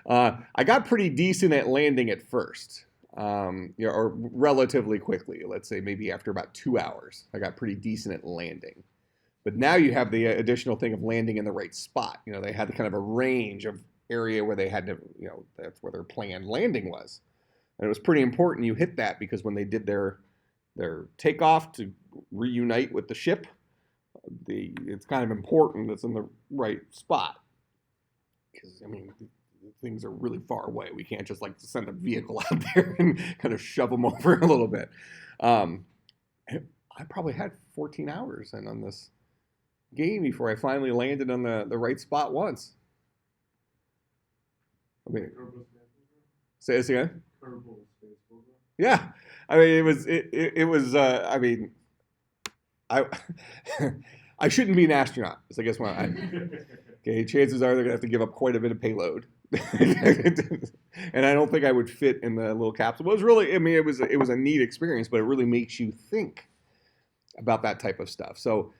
I got pretty decent at landing at first, you know, or relatively quickly. Let's say maybe after about 2 hours, I got pretty decent at landing. But now you have the additional thing of landing in the right spot. You know, they had kind of a range of area where they had to, you know, that's where their planned landing was. And it was pretty important you hit that because when they did their takeoff to reunite with the ship, it's kind of important it's in the right spot. Because, I mean, things are really far away. We can't just like send a vehicle out there and kind of shove them over a little bit. I probably had 14 hours in on this game before I finally landed on the right spot once. I mean, say this again? Yeah, I mean it was I mean I shouldn't be an astronaut. So I guess okay, chances are they're gonna have to give up quite a bit of payload, and I don't think I would fit in the little capsule. It was really, I mean, it was a neat experience, but it really makes you think about that type of stuff. So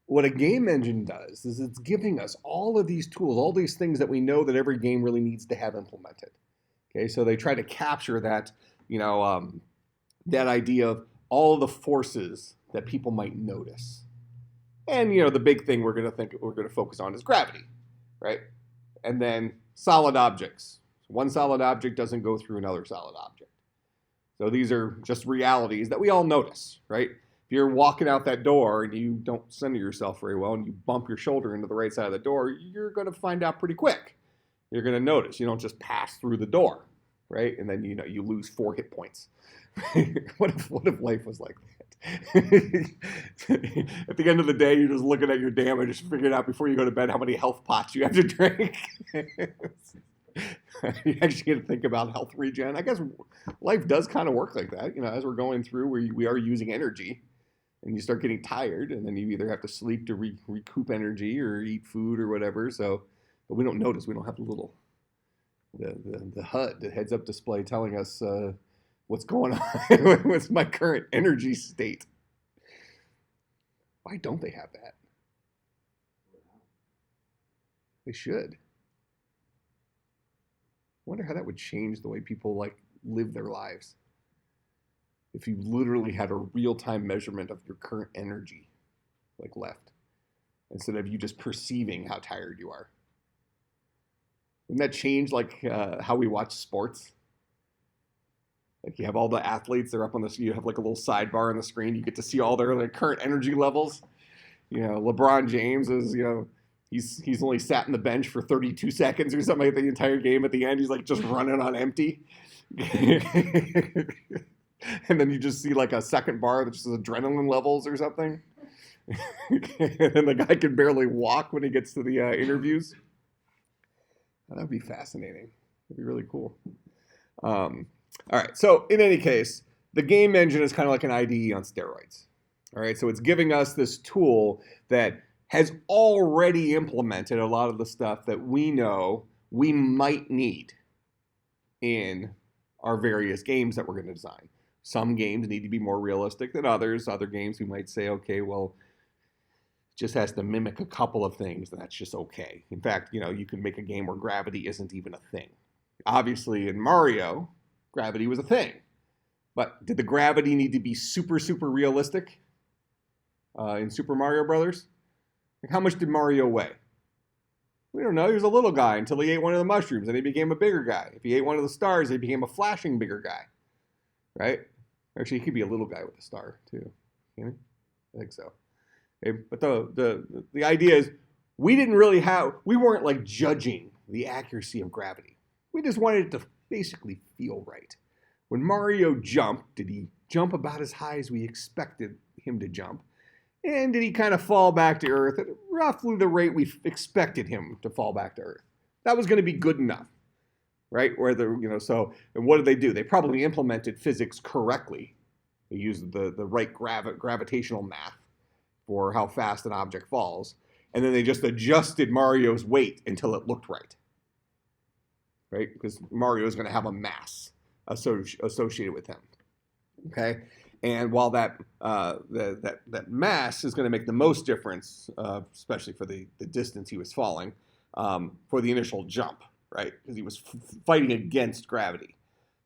what a game engine does is it's giving us all of these tools, all these things that we know that every game really needs to have implemented. Okay, so they try to capture that, you know, that idea of all the forces that people might notice. And, you know, the big thing we're going to focus on is gravity, right? And then solid objects. One solid object doesn't go through another solid object. So these are just realities that we all notice, right? If you're walking out that door and you don't center yourself very well and you bump your shoulder into the right side of the door, you're going to find out pretty quick. You're going to notice. You don't just pass through the door, right? And then you lose 4 hit points. what if life was like that? At the end of the day, you're just looking at your damage, figuring out before you go to bed how many health pots you have to drink. You actually get to think about health regen. I guess life does kind of work like that. As we're going through, we are using energy, and you start getting tired, and then you either have to sleep to recoup energy or eat food or whatever. So, but we don't notice. We don't have the HUD, the heads-up display, telling us what's going on. What's my current energy state? Why don't they have that? They should. I wonder how that would change the way people live their lives. If you literally had a real-time measurement of your current energy, left, instead of you just perceiving how tired you are. Wouldn't that change how we watch sports? You have all the athletes, they're up on you have a little sidebar on the screen, you get to see all their current energy levels. LeBron James is, he's only sat in the bench for 32 seconds or something the entire game. At the end, he's just running on empty. And then you just see a second bar that just says adrenaline levels or something. And then the guy can barely walk when he gets to the interviews. That'd be fascinating. That'd be really cool. All right. So in any case, the game engine is kind of like an IDE on steroids. All right. So it's giving us this tool that has already implemented a lot of the stuff that we know we might need in our various games that we're going to design. Some games need to be more realistic than others. Other games we might say, okay, well, it just has to mimic a couple of things, and that's just okay. In fact, you can make a game where gravity isn't even a thing. Obviously, in Mario, gravity was a thing. But did the gravity need to be super, super realistic in Super Mario Brothers? How much did Mario weigh? We don't know. He was a little guy until he ate one of the mushrooms, and he became a bigger guy. If he ate one of the stars, he became a flashing bigger guy, right? Actually, he could be a little guy with a star too. Can he? I think so. Okay. But the idea is we weren't judging the accuracy of gravity. We just wanted it to basically feel right. When Mario jumped, did he jump about as high as we expected him to jump? And did he kind of fall back to Earth at roughly the rate we expected him to fall back to Earth? That was going to be good enough, right? So, and what did they do? They probably implemented physics correctly. They used the right gravitational math for how fast an object falls. And then they just adjusted Mario's weight until it looked right, right? Because Mario is going to have a mass associated with him, okay? And while that mass is going to make the most difference, especially for the distance he was falling, for the initial jump, right? Because he was fighting against gravity.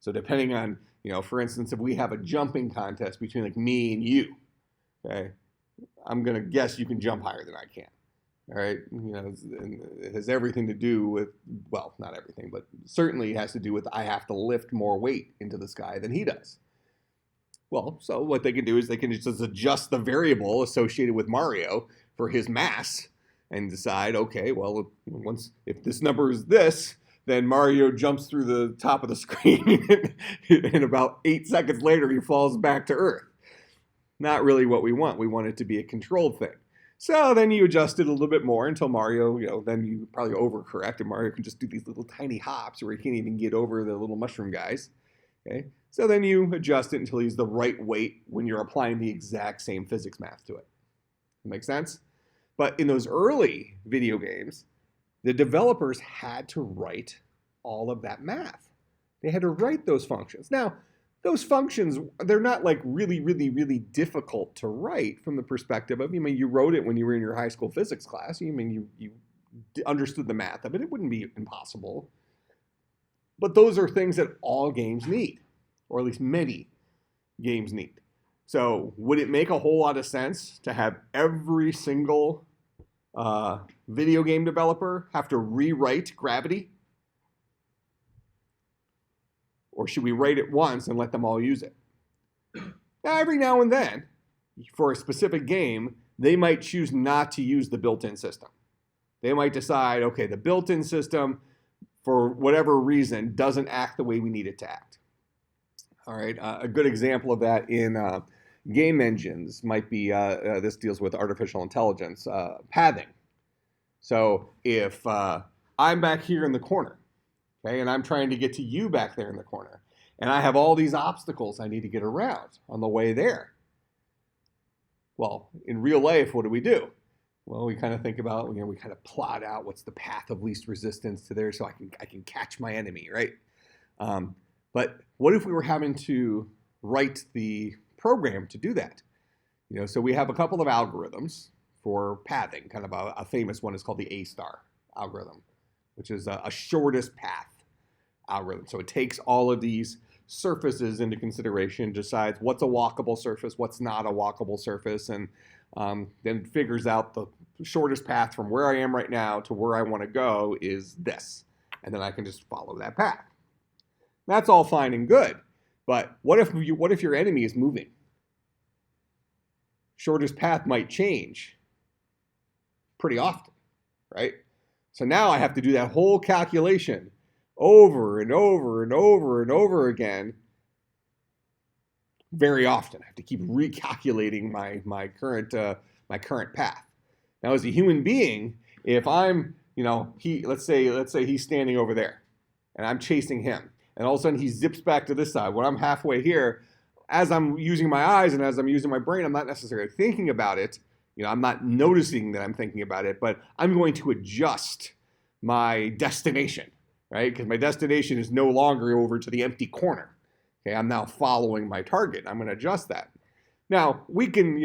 So depending on, for instance, if we have a jumping contest between me and you, okay, I'm going to guess you can jump higher than I can. All right. It has everything to do with, well, not everything, but certainly has to do with I have to lift more weight into the sky than he does. Well, so what they can do is they can just adjust the variable associated with Mario for his mass and decide, okay, well, if this number is this, then Mario jumps through the top of the screen and about 8 seconds later he falls back to Earth. Not really what we want. We want it to be a controlled thing. So then you adjust it a little bit more until Mario, then you probably overcorrect and Mario can just do these little tiny hops where he can't even get over the little mushroom guys. Okay. So then you adjust it until he's the right weight when you're applying the exact same physics math to it. Make sense? But in those early video games, the developers had to write all of that math. They had to write those functions. Now, those functions, they're not really, really, really difficult to write from the perspective of, you wrote it when you were in your high school physics class. You understood the math of it. It wouldn't be impossible. But those are things that all games need, or at least many games need. So would it make a whole lot of sense to have every single video game developer have to rewrite gravity? Or should we write it once and let them all use it? Now, every now and then, for a specific game, they might choose not to use the built-in system. They might decide, okay, the built-in system, for whatever reason, doesn't act the way we need it to act. All right, a good example of that in game engines might be, this deals with artificial intelligence, pathing. So if I'm back here in the corner, okay, and I'm trying to get to you back there in the corner, and I have all these obstacles I need to get around on the way there. Well, in real life, what do? Well, we kind of think about, we kind of plot out what's the path of least resistance to there so I can catch my enemy, right? But what if we were having to write the program to do that? So we have a couple of algorithms for pathing. Kind of a famous one is called the A-star algorithm, which is a shortest path algorithm. So it takes all of these surfaces into consideration, decides what's a walkable surface, what's not a walkable surface, and then figures out the shortest path from where I am right now to where I want to go is this. And then I can just follow that path. That's all fine and good. But what if your enemy is moving? Shortest path might change pretty often, right? So now I have to do that whole calculation over and over and over and over again very often. I have to keep recalculating my current path. Now, as a human being, if I'm, let's say he's standing over there and I'm chasing him, and all of a sudden he zips back to this side. When I'm halfway here, as I'm using my eyes and as I'm using my brain, I'm not necessarily thinking about it. I'm not noticing that I'm thinking about it, but I'm going to adjust my destination, right? Because my destination is no longer over to the empty corner. Okay, I'm now following my target. I'm going to adjust that. Now, we can,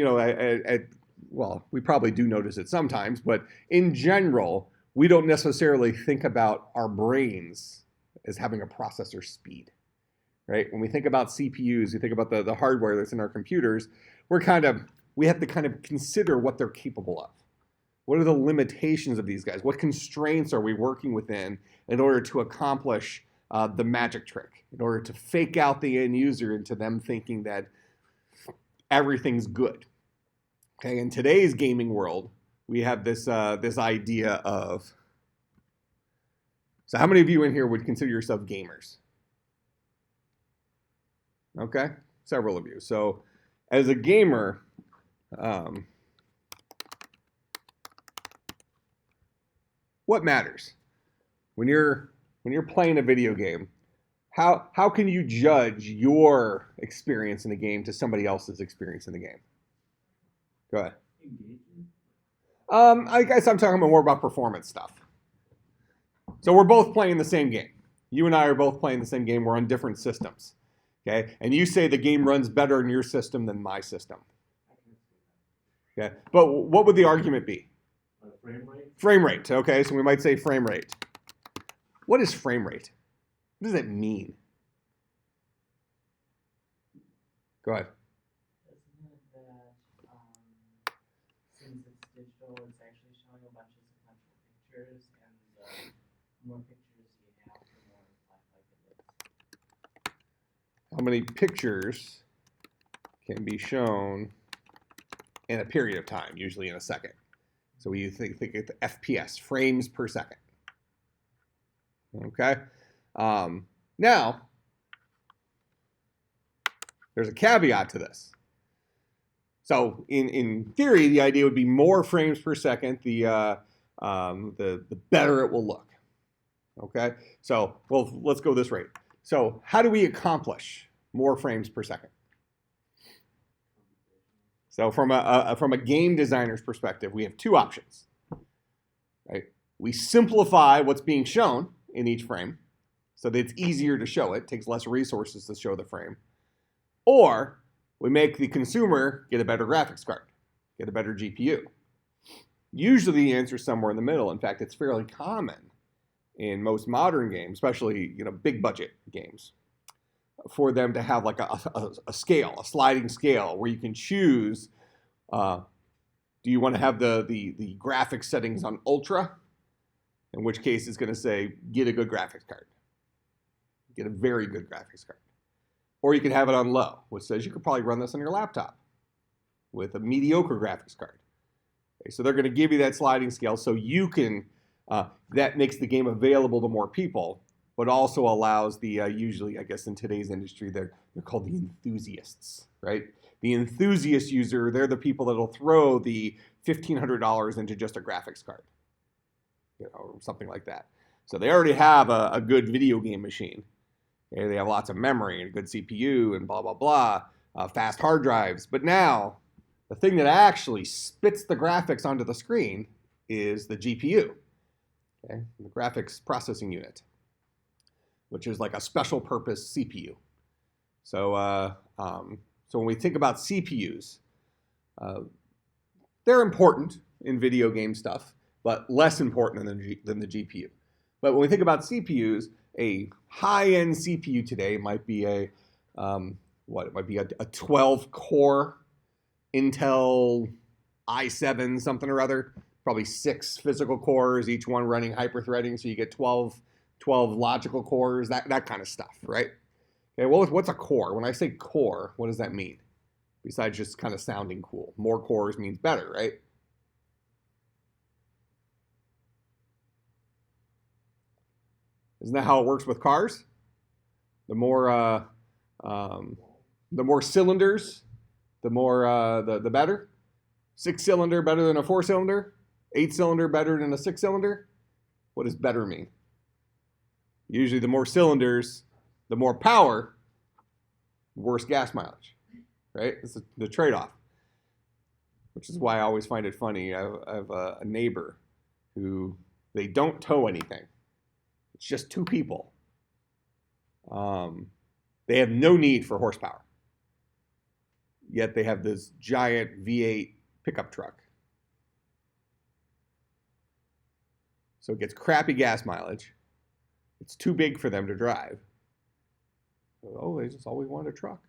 we probably do notice it sometimes, but in general, we don't necessarily think about our brains as having a processor speed, right? When we think about CPUs, we think about the hardware that's in our computers, we have to kind of consider what they're capable of. What are the limitations of these guys? What constraints are we working within in order to accomplish the magic trick, in order to fake out the end user into them thinking that everything's good? Okay, in today's gaming world, we have this idea of, so how many of you in here would consider yourself gamers? Okay, several of you. So as a gamer, what matters? When you're playing a video game, how can you judge your experience in the game to somebody else's experience in the game? Go ahead. I guess I'm talking more about performance stuff. So we're both playing the same game. You and I are both playing the same game. We're on different systems. Okay? And you say the game runs better in your system than my system. Okay? But what would the argument be? Frame rate? Frame rate. Okay, so we might say frame rate. What is frame rate? What does that mean? Go ahead. Isn't it that since it's digital, it's actually showing a bunch of sequential pictures, and the more pictures you have, the more lifelike it looks? How many pictures can be shown in a period of time, usually in a second? So we think of FPS, frames per second. Okay. Now, there's a caveat to this. So in theory, the idea would be more frames per second, the better it will look. Okay. So, well, let's go this rate. So how do we accomplish more frames per second? So from a game designer's perspective, we have two options. Right? We simplify what's being shown in each frame so that it's easier to show it, takes less resources to show the frame. Or we make the consumer get a better graphics card, get a better GPU. Usually the answer is somewhere in the middle. In fact, it's fairly common in most modern games, especially big budget games, for them to have like a scale, a sliding scale, where you can choose, do you want to have the graphics settings on ultra, in which case it's going to say, get a good graphics card. Get a very good graphics card. Or you can have it on low, which says you could probably run this on your laptop. with a mediocre graphics card. Okay, so they're going to give you that sliding scale so you can, that makes the game available to more people, but also allows the, usually, I guess in today's industry, they're called the enthusiasts, right? The enthusiast user, they're the people that'll throw the $1,500 into just a graphics card, or something like that. So they already have a good video game machine. Okay, they have lots of memory and a good CPU and blah, blah, blah, fast hard drives. But now, the thing that actually spits the graphics onto the screen is the GPU, okay? The graphics processing unit, which is like a special purpose CPU. So, so when we think about CPUs, they're important in video game stuff, but less important than the GPU. But when we think about CPUs, a high-end CPU today might be a 12-core Intel i7 something or other, probably 6 physical cores, each one running hyper-threading, so you get 12 logical cores, that kind of stuff, right? Okay, well, what's a core? When I say core, what does that mean? Besides just kind of sounding cool. More cores means better, right? Isn't that how it works with cars? The more cylinders, the better. 6-cylinder better than a 4-cylinder. 8-cylinder better than a 6-cylinder. What does better mean? Usually, the more cylinders, the more power, worse gas mileage, right? This is the trade-off, which is why I always find it funny. I have a neighbor who they don't tow anything. It's just 2 people. They have no need for horsepower. Yet they have this giant V8 pickup truck. So it gets crappy gas mileage. It's too big for them to drive. Oh, they just always wanted a truck.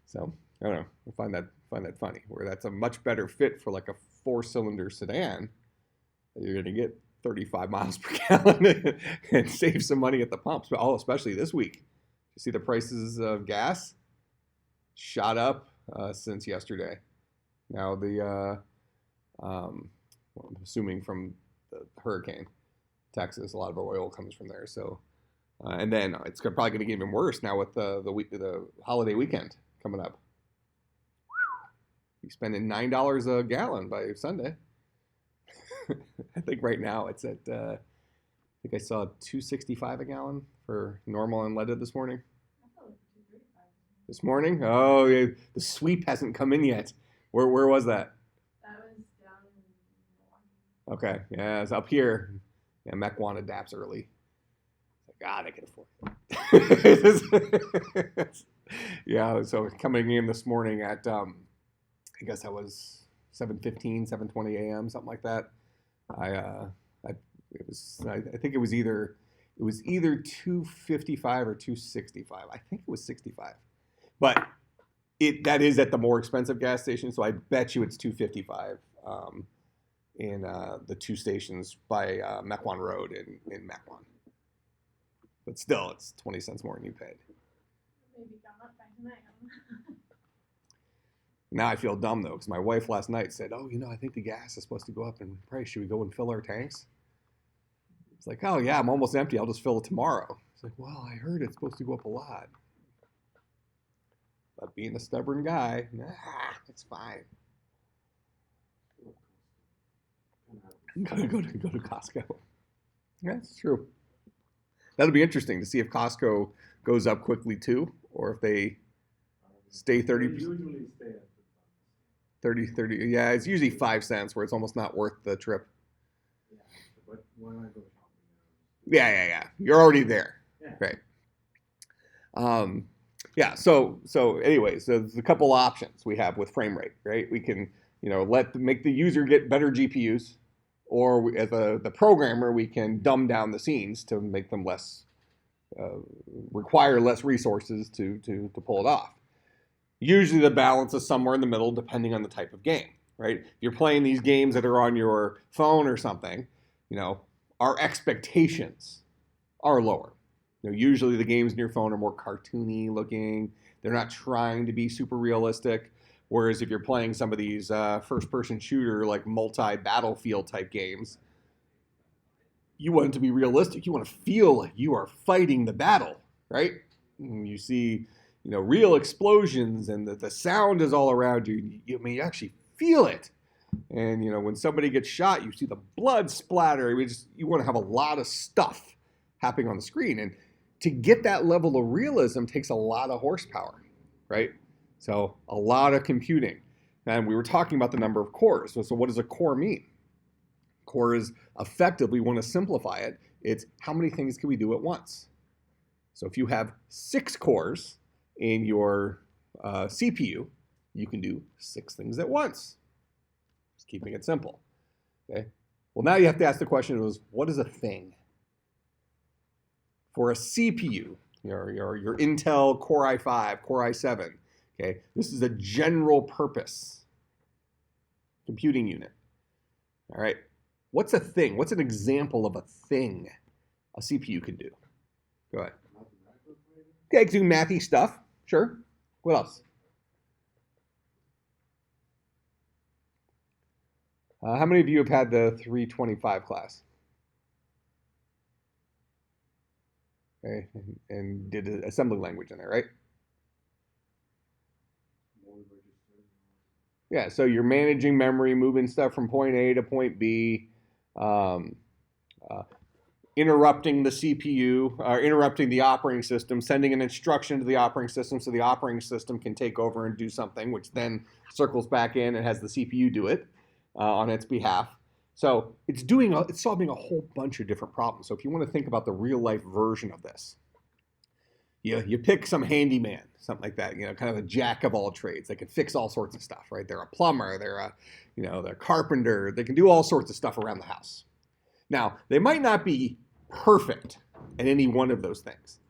So I don't know. I find that funny. Where that's a much better fit for like a 4-cylinder sedan. You're going to get 35 miles per gallon and save some money at the pumps. But especially this week. You see the prices of gas shot up since yesterday. Now I'm assuming from the hurricane, Texas, a lot of our oil comes from there. So, and then it's probably going to get even worse now with the holiday weekend coming up. You're spending $9 a gallon by Sunday. I think right now it's at, I think I saw $2.65 a gallon for normal unleaded this morning. This morning? Oh, yeah, the sweep hasn't come in yet. Where was that? That was down in Milwaukee. Okay, yeah, it's up here. Yeah, Mequon adapts early. It's like, I can afford it. Yeah, so coming in this morning at, I guess that was 7:15, 7:20 a.m., something like that. I think it was either 255 or 265. I think it was 65. But that is at the more expensive gas station, so I bet you it's 255 in the 2 stations by Mequon Road in Mequon. But still, it's 20 cents more than you paid. Maybe gone up by tonight. Now I feel dumb, though, because my wife last night said, oh, I think the gas is supposed to go up in price. Should we go and fill our tanks? It's like, oh, yeah, I'm almost empty. I'll just fill it tomorrow. It's like, well, I heard it's supposed to go up a lot. But being a stubborn guy, it's fine. Go to Costco. Yeah, that's true. That'll be interesting to see if Costco goes up quickly too, or if they stay 30%. They usually stay at 30. Yeah, it's usually 5 cents, where it's almost not worth the trip. yeah, but when I go shopping, Yeah. You're already there, yeah. right? Yeah. So anyways, there's a couple options we have with frame rate, right? We can, make the user get better GPUs, or as the programmer, we can dumb down the scenes to make them less, require less resources to pull it off. Usually the balance is somewhere in the middle, depending on the type of game, right? If you're playing these games that are on your phone or something, our expectations are lower. Usually the games in your phone are more cartoony looking. They're not trying to be super realistic. Whereas if you're playing some of these first-person shooter, like multi-battlefield type games, you want it to be realistic. You want to feel like you are fighting the battle, right? And you see, real explosions, and the sound is all around you. You actually feel it. And when somebody gets shot, you see the blood splatter. You want to have a lot of stuff happening on the screen, and to get that level of realism takes a lot of horsepower, right? So a lot of computing. And we were talking about the number of cores. So what does a core mean? Core is effectively, we want to simplify it. It's how many things can we do at once? So if you have 6 cores in your CPU, you can do 6 things at once. Just keeping it simple. Okay. Well, now you have to ask the question: what is a thing? For a CPU, your Intel Core i5, Core i7, okay, this is a general purpose computing unit. All right. What's a thing? What's an example of a thing a CPU can do? Go ahead. Okay, do mathy stuff. Sure. What else? How many of you have had the 325 class? Okay, and did assembly language in there, right? Yeah, so you're managing memory, moving stuff from point A to point B, interrupting the CPU, or interrupting the operating system, sending an instruction to the operating system so the operating system can take over and do something, which then circles back in and has the CPU do it on its behalf. So it's solving a whole bunch of different problems. So if you want to think about the real life version of this, you pick some handyman, something like that, kind of a jack of all trades. They can fix all sorts of stuff, right? They're a plumber, they're a carpenter, they can do all sorts of stuff around the house. Now, they might not be perfect at any one of those things,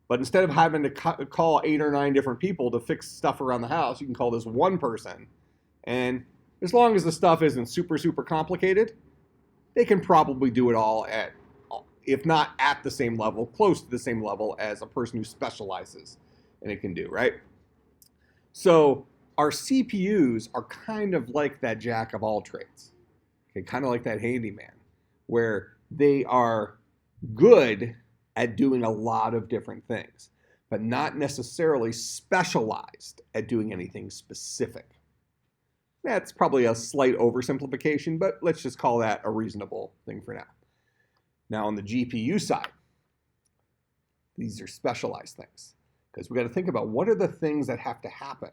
but instead of having to call 8 or 9 different people to fix stuff around the house, you can call this one person, and as long as the stuff isn't super, super complicated, they can probably do it all at, if not at the same level, close to the same level as a person who specializes and it can do, right? So our CPUs are kind of like that jack of all trades, okay, kind of like that handyman, where they are good at doing a lot of different things, but not necessarily specialized at doing anything specific. That's probably a slight oversimplification, but let's just call that a reasonable thing for now. Now on the GPU side, these are specialized things, because we got to think about what are the things that have to happen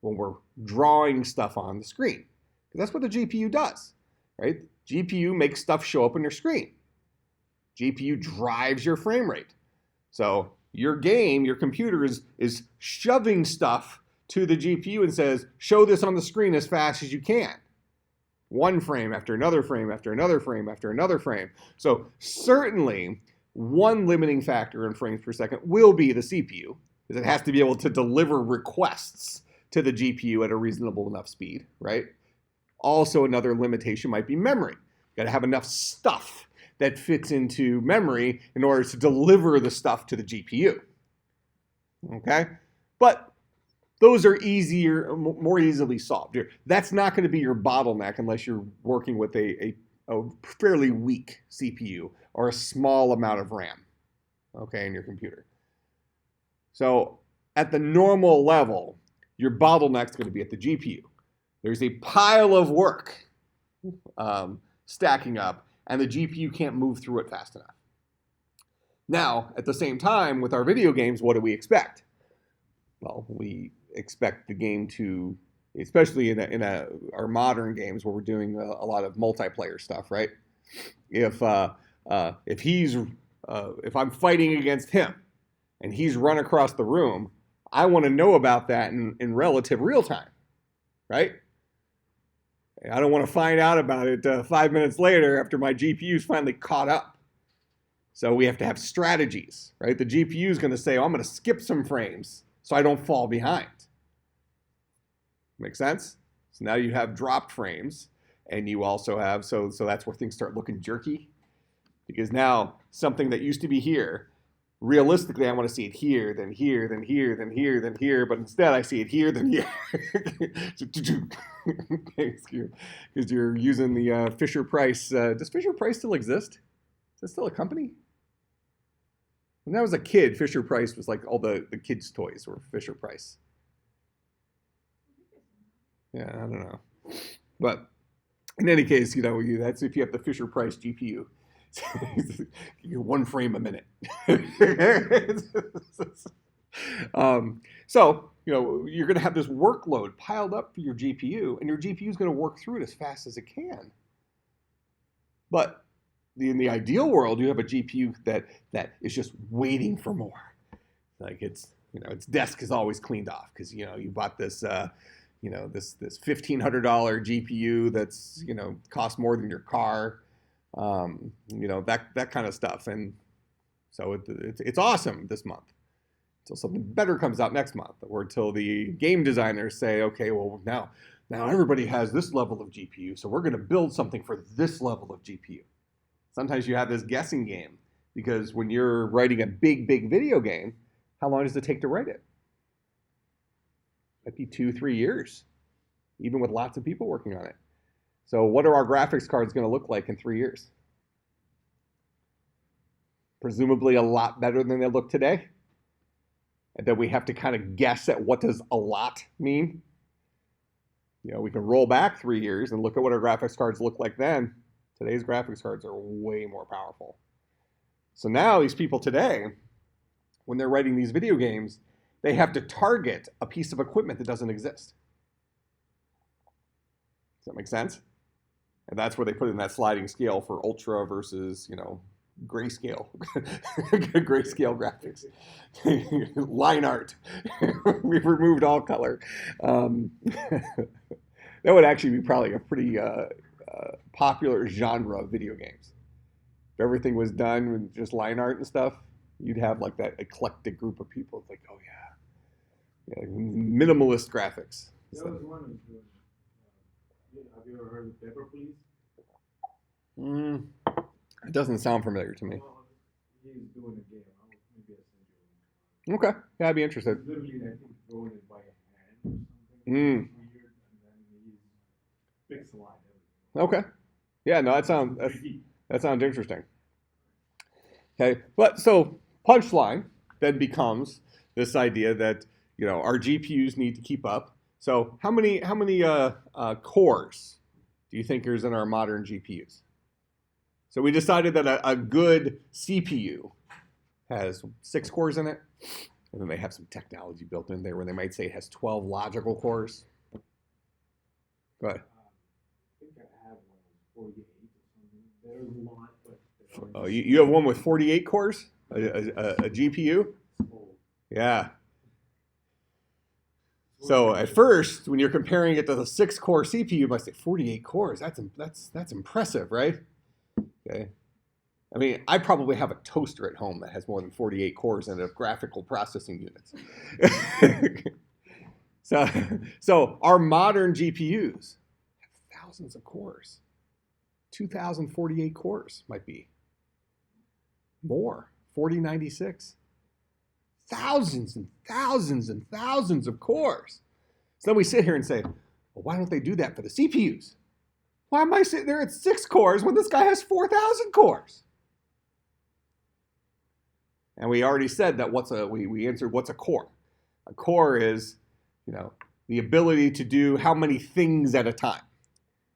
when we're drawing stuff on the screen. Because that's what the GPU does, right? GPU makes stuff show up on your screen. GPU drives your frame rate. So your game, your computer is shoving stuff to the GPU and says, show this on the screen as fast as you can. One frame after another frame after another frame after another frame. So certainly one limiting factor in frames per second will be the CPU, because it has to be able to deliver requests to the GPU at a reasonable enough speed, right? Also, another limitation might be memory. You got to have enough stuff that fits into memory in order to deliver the stuff to the GPU. Okay? But those are easier, more easily solved. That's not going to be your bottleneck unless you're working with a fairly weak CPU or a small amount of RAM, okay, in your computer. So at the normal level, your bottleneck's going to be at the GPU. There's a pile of work stacking up, and the GPU can't move through it fast enough. Now, at the same time, with our video games, what do we expect? Well, we expect the game to, especially in our modern games where we're doing a lot of multiplayer stuff, right? If I'm fighting against him and he's run across the room, I want to know about that in relative real time, right? I don't want to find out about it 5 minutes later after my GPU's finally caught up. So we have to have strategies, right? The GPU is going to say, oh, I'm going to skip some frames so I don't fall behind. Make sense? So now you have dropped frames, and you also have, so that's where things start looking jerky, because now something that used to be here realistically, I want to see it here, then here, then here, then here, then here, but instead I see it here, then here. Because you're using the Fisher Price. Does Fisher Price still exist? Is that still a company? When I was a kid, Fisher Price was like all the kids' toys were Fisher Price. Yeah, I don't know. But in any case, that's if you have the Fisher Price GPU. You're 1 frame a minute. So, you're going to have this workload piled up for your GPU, and your GPU is going to work through it as fast as it can. But in the ideal world, you have a GPU that is just waiting for more. Like its desk is always cleaned off because you bought this this $1,500 GPU that's costs more than your car. That kind of stuff. And so it's awesome this month until something better comes out next month, or until the game designers say, okay, well, now everybody has this level of GPU, so we're going to build something for this level of GPU. Sometimes you have this guessing game because when you're writing a big video game, how long does it take to write it? Might be 2-3 years, even with lots of people working on it. So what are our graphics cards going to look like in 3 years? Presumably a lot better than they look today. And then we have to kind of guess at what does a lot mean. We can roll back 3 years and look at what our graphics cards look like then. Today's graphics cards are way more powerful. So now these people today, when they're writing these video games, they have to target a piece of equipment that doesn't exist. Does that make sense? And that's where they put in that sliding scale for ultra versus, grayscale. Grayscale graphics. Line art. We've removed all color. That would actually be probably a pretty popular genre of video games. If everything was done with just line art and stuff, you'd have like that eclectic group of people. It's like, oh yeah, minimalist graphics. There was one who's doing. Have you ever heard of Paper Please? It doesn't sound familiar to me. Well, he's doing a game. Maybe I'll send you. Okay, yeah, I'd be interested. He's literally, I think, drawing it by hand or something. Weird, and then he's pixelized everything. Okay, yeah, no, that sounds interesting. Okay, but so punchline then becomes this idea that our GPUs need to keep up. So how many cores do you think is in our modern GPUs? So we decided that a good CPU has 6 cores in it, and then they have some technology built in there where they might say it has 12 logical cores. Go ahead. I think I have one with 48 or something. There's a lot, but Oh, you have one with 48 cores, a GPU? Yeah. So at first, when you're comparing it to the 6-core CPU, you might say 48 cores. That's impressive, right? Okay. I mean, I probably have a toaster at home that has more than 48 cores in it of graphical processing units. So our modern GPUs have thousands of cores. 2,048 cores might be. More. 4096. Thousands and thousands and thousands of cores. So then we sit here and say, well, why don't they do that for the CPUs? Why am I sitting there at 6 cores when this guy has 4,000 cores? And we already said that we answered what's a core. A core is, the ability to do how many things at a time.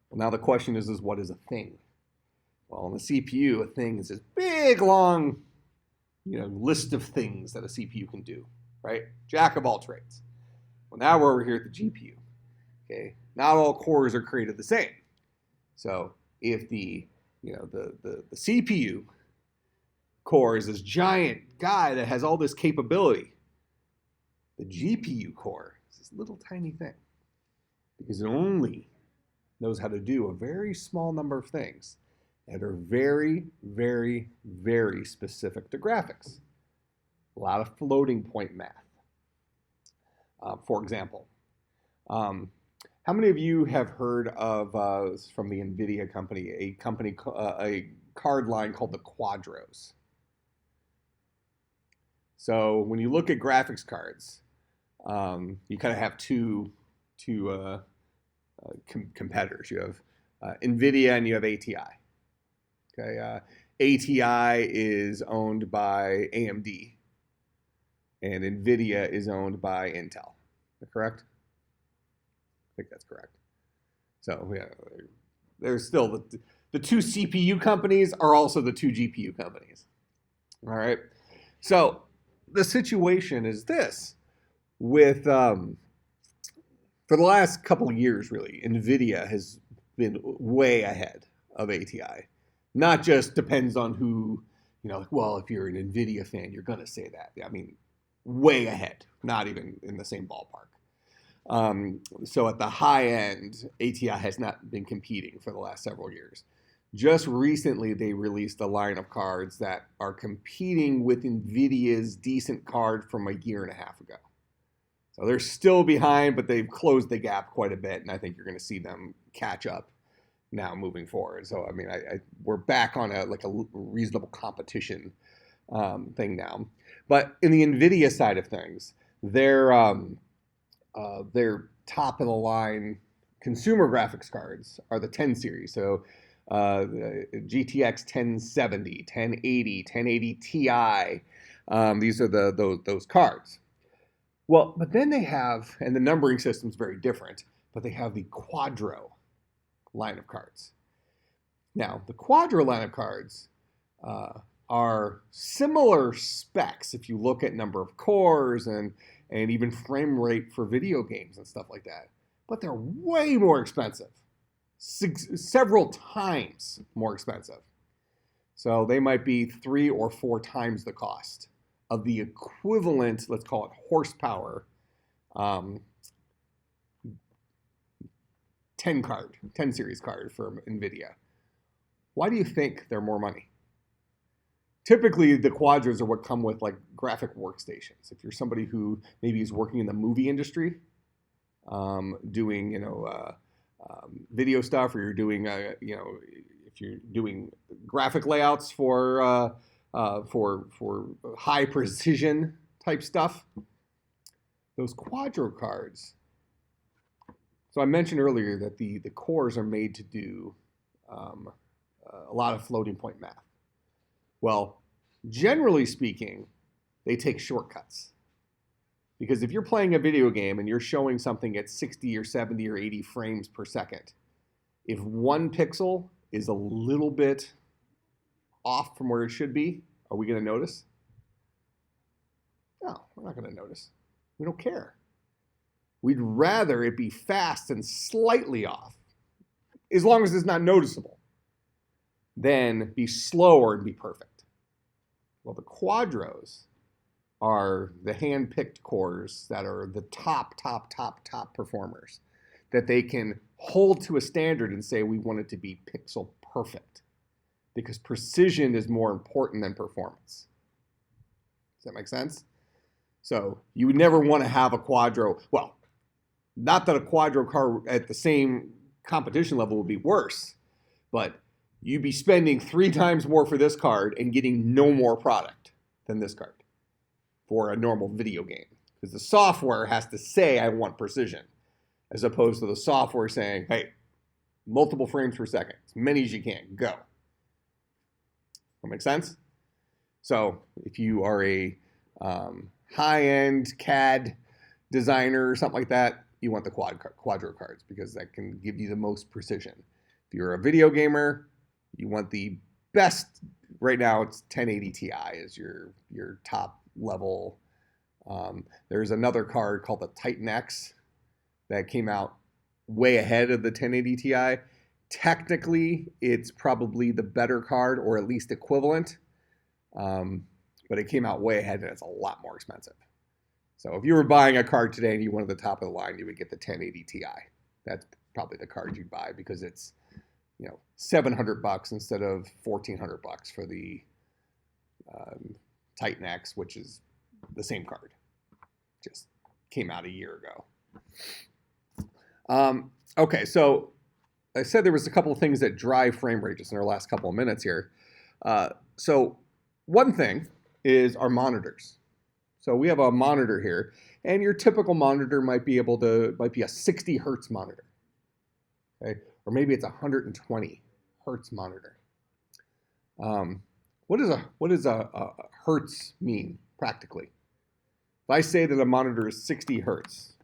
Well, now the question is what is a thing? Well, in the CPU, a thing is this big, long, list of things that a CPU can do, right? Jack of all trades. Well, now we're over here at the GPU. Okay, not all cores are created the same. So if the CPU core is this giant guy that has all this capability, the GPU core is this little tiny thing because it only knows how to do a very small number of things that are very, very, very specific to graphics. A lot of floating point math. For example, how many of you have heard of, from the NVIDIA company, a card line called the Quadros? So when you look at graphics cards, you kind of have two competitors. You have NVIDIA and you have ATI. Okay, ATI is owned by AMD, and NVIDIA is owned by Intel. Is that correct? I think that's correct. So yeah, there's still the two CPU companies are also the two GPU companies. All right. So the situation is this: with for the last couple of years, really, NVIDIA has been way ahead of ATI. Not just depends on who, well, if you're an NVIDIA fan, you're going to say that. I mean, way ahead, not even in the same ballpark. So at the high end, ATI has not been competing for the last several years. Just recently, they released a line of cards that are competing with NVIDIA's decent card from a year and a half ago. So they're still behind, but they've closed the gap quite a bit, and I think you're going to see them catch up now moving forward. So I mean, we're back on a reasonable competition thing now. But in the NVIDIA side of things, their top of the line consumer graphics cards are the 10 series. So the GTX 1070, 1080, 1080 Ti. These are those cards. Well, but then they have, and the numbering system is very different, but they have the Quadro line of cards. Now, the Quadro line of cards are similar specs if you look at number of cores and even frame rate for video games and stuff like that. But they're way more expensive, several times more expensive. So they might be 3 or 4 times the cost of the equivalent, let's call it horsepower, 10 series card from NVIDIA. Why do you think they're more money? Typically, the Quadros are what come with like graphic workstations. If you're somebody who maybe is working in the movie industry, doing video stuff, or you're doing if you're doing graphic layouts for high precision type stuff, those Quadro cards. So I mentioned earlier that the cores are made to do a lot of floating point math. Well, generally speaking, they take shortcuts. Because if you're playing a video game and you're showing something at 60 or 70 or 80 frames per second, if one pixel is a little bit off from where it should be, are we going to notice? No, we're not going to notice. We don't care. We'd rather it be fast and slightly off, as long as it's not noticeable, than be slower and be perfect. Well, the Quadros are the hand-picked cores that are the top performers, that they can hold to a standard and say we want it to be pixel perfect, because precision is more important than performance. Does that make sense? So you would never want to have a Quadro. Well, not that a Quadro card at the same competition level would be worse, but you'd be spending 3 times more for this card and getting no more product than this card for a normal video game. Because the software has to say, I want precision, as opposed to the software saying, hey, multiple frames per second, as many as you can, go. That make sense? So if you are a high-end CAD designer or something like that, you want the Quadro cards because that can give you the most precision. If you're a video gamer, you want the best. Right now, it's 1080 Ti is your top level. There's another card called the Titan X that came out way ahead of the 1080 Ti. Technically, it's probably the better card, or at least equivalent, but it came out way ahead and it's a lot more expensive. So if you were buying a card today and you wanted the top of the line, you would get the 1080 Ti. That's probably the card you'd buy because it's $700 instead of $1,400 for the Titan X, which is the same card. Just came out a year ago. Okay, so I said there was a couple of things that drive frame rate just in our last couple of minutes here. So one thing is our monitors. So we have a monitor here, and your typical monitor might be a 60 hertz monitor, okay? Or maybe it's a 120 hertz monitor. What does a hertz mean practically? If I say that a monitor is 60 hertz,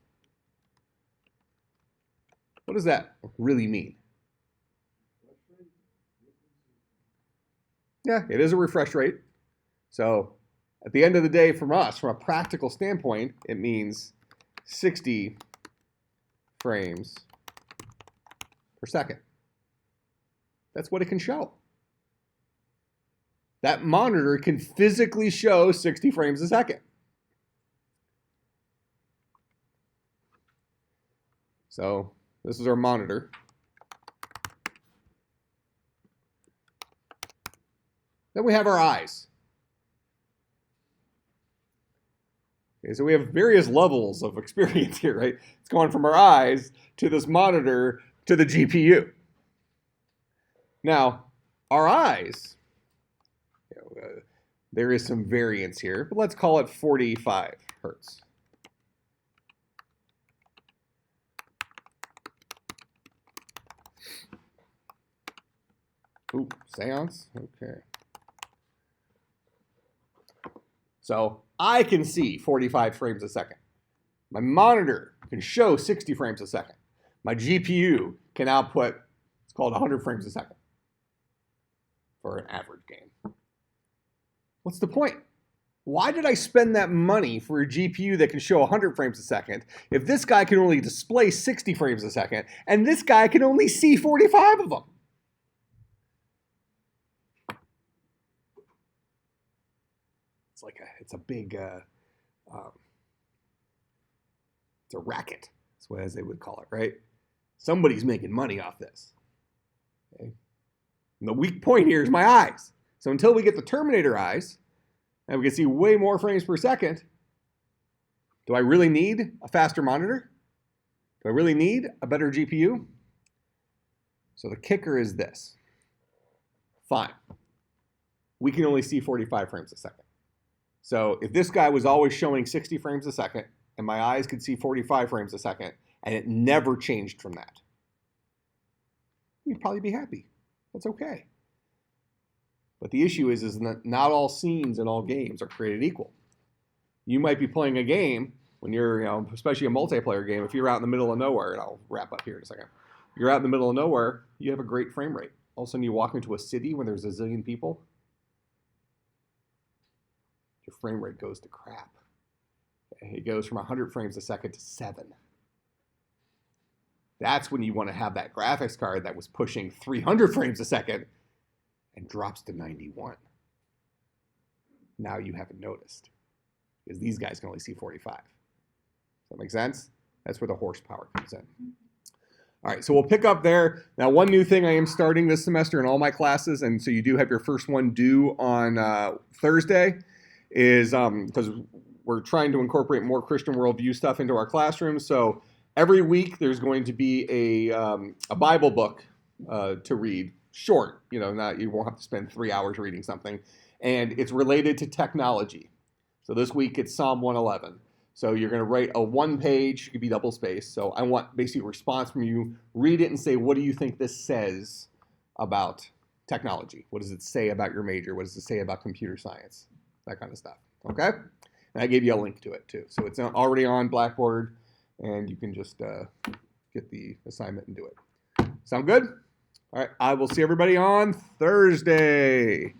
what does that really mean? Yeah, it is a refresh rate. So at the end of the day, from us, from a practical standpoint, it means 60 frames per second. That's what it can show. That monitor can physically show 60 frames a second. So this is our monitor. Then we have our eyes. Okay, so we have various levels of experience here, right? It's going from our eyes to this monitor to the GPU. Now, our eyes, there is some variance here, but let's call it 45 hertz. Ooh, seance, okay. So I can see 45 frames a second. My monitor can show 60 frames a second. My GPU can output, it's called 100 frames a second for an average game. What's the point? Why did I spend that money for a GPU that can show 100 frames a second if this guy can only display 60 frames a second and this guy can only see 45 of them? It's a big, it's a racket, as they would call it, right? Somebody's making money off this. Okay? And the weak point here is my eyes. So until we get the Terminator eyes, and we can see way more frames per second, do I really need a faster monitor? Do I really need a better GPU? So the kicker is this. Fine. We can only see 45 frames a second. So if this guy was always showing 60 frames a second and my eyes could see 45 frames a second and it never changed from that, we'd probably be happy. That's okay. But the issue is that not all scenes in all games are created equal. You might be playing a game when you're, especially a multiplayer game, if you're out in the middle of nowhere, and I'll wrap up here in a second. You're out in the middle of nowhere, you have a great frame rate. All of a sudden you walk into a city when there's a zillion people, your frame rate goes to crap. It goes from 100 frames a second to 7. That's when you want to have that graphics card that was pushing 300 frames a second and drops to 91. Now you haven't noticed because these guys can only see 45. Does that make sense? That's where the horsepower comes in. All right, so we'll pick up there. Now, one new thing I am starting this semester in all my classes, and so you do have your first one due on Thursday, is because we're trying to incorporate more Christian worldview stuff into our classrooms. So every week there's going to be a Bible book to read, short. You won't have to spend 3 hours reading something, and it's related to technology. So this week it's Psalm 111. So you're going to write a one-page, it could be double-spaced. So I want basically a response from you. Read it and say, what do you think this says about technology? What does it say about your major? What does it say about computer science? That kind of stuff, okay? And I gave you a link to it too. So it's already on Blackboard, and you can just get the assignment and do it. Sound good? All right, I will see everybody on Thursday.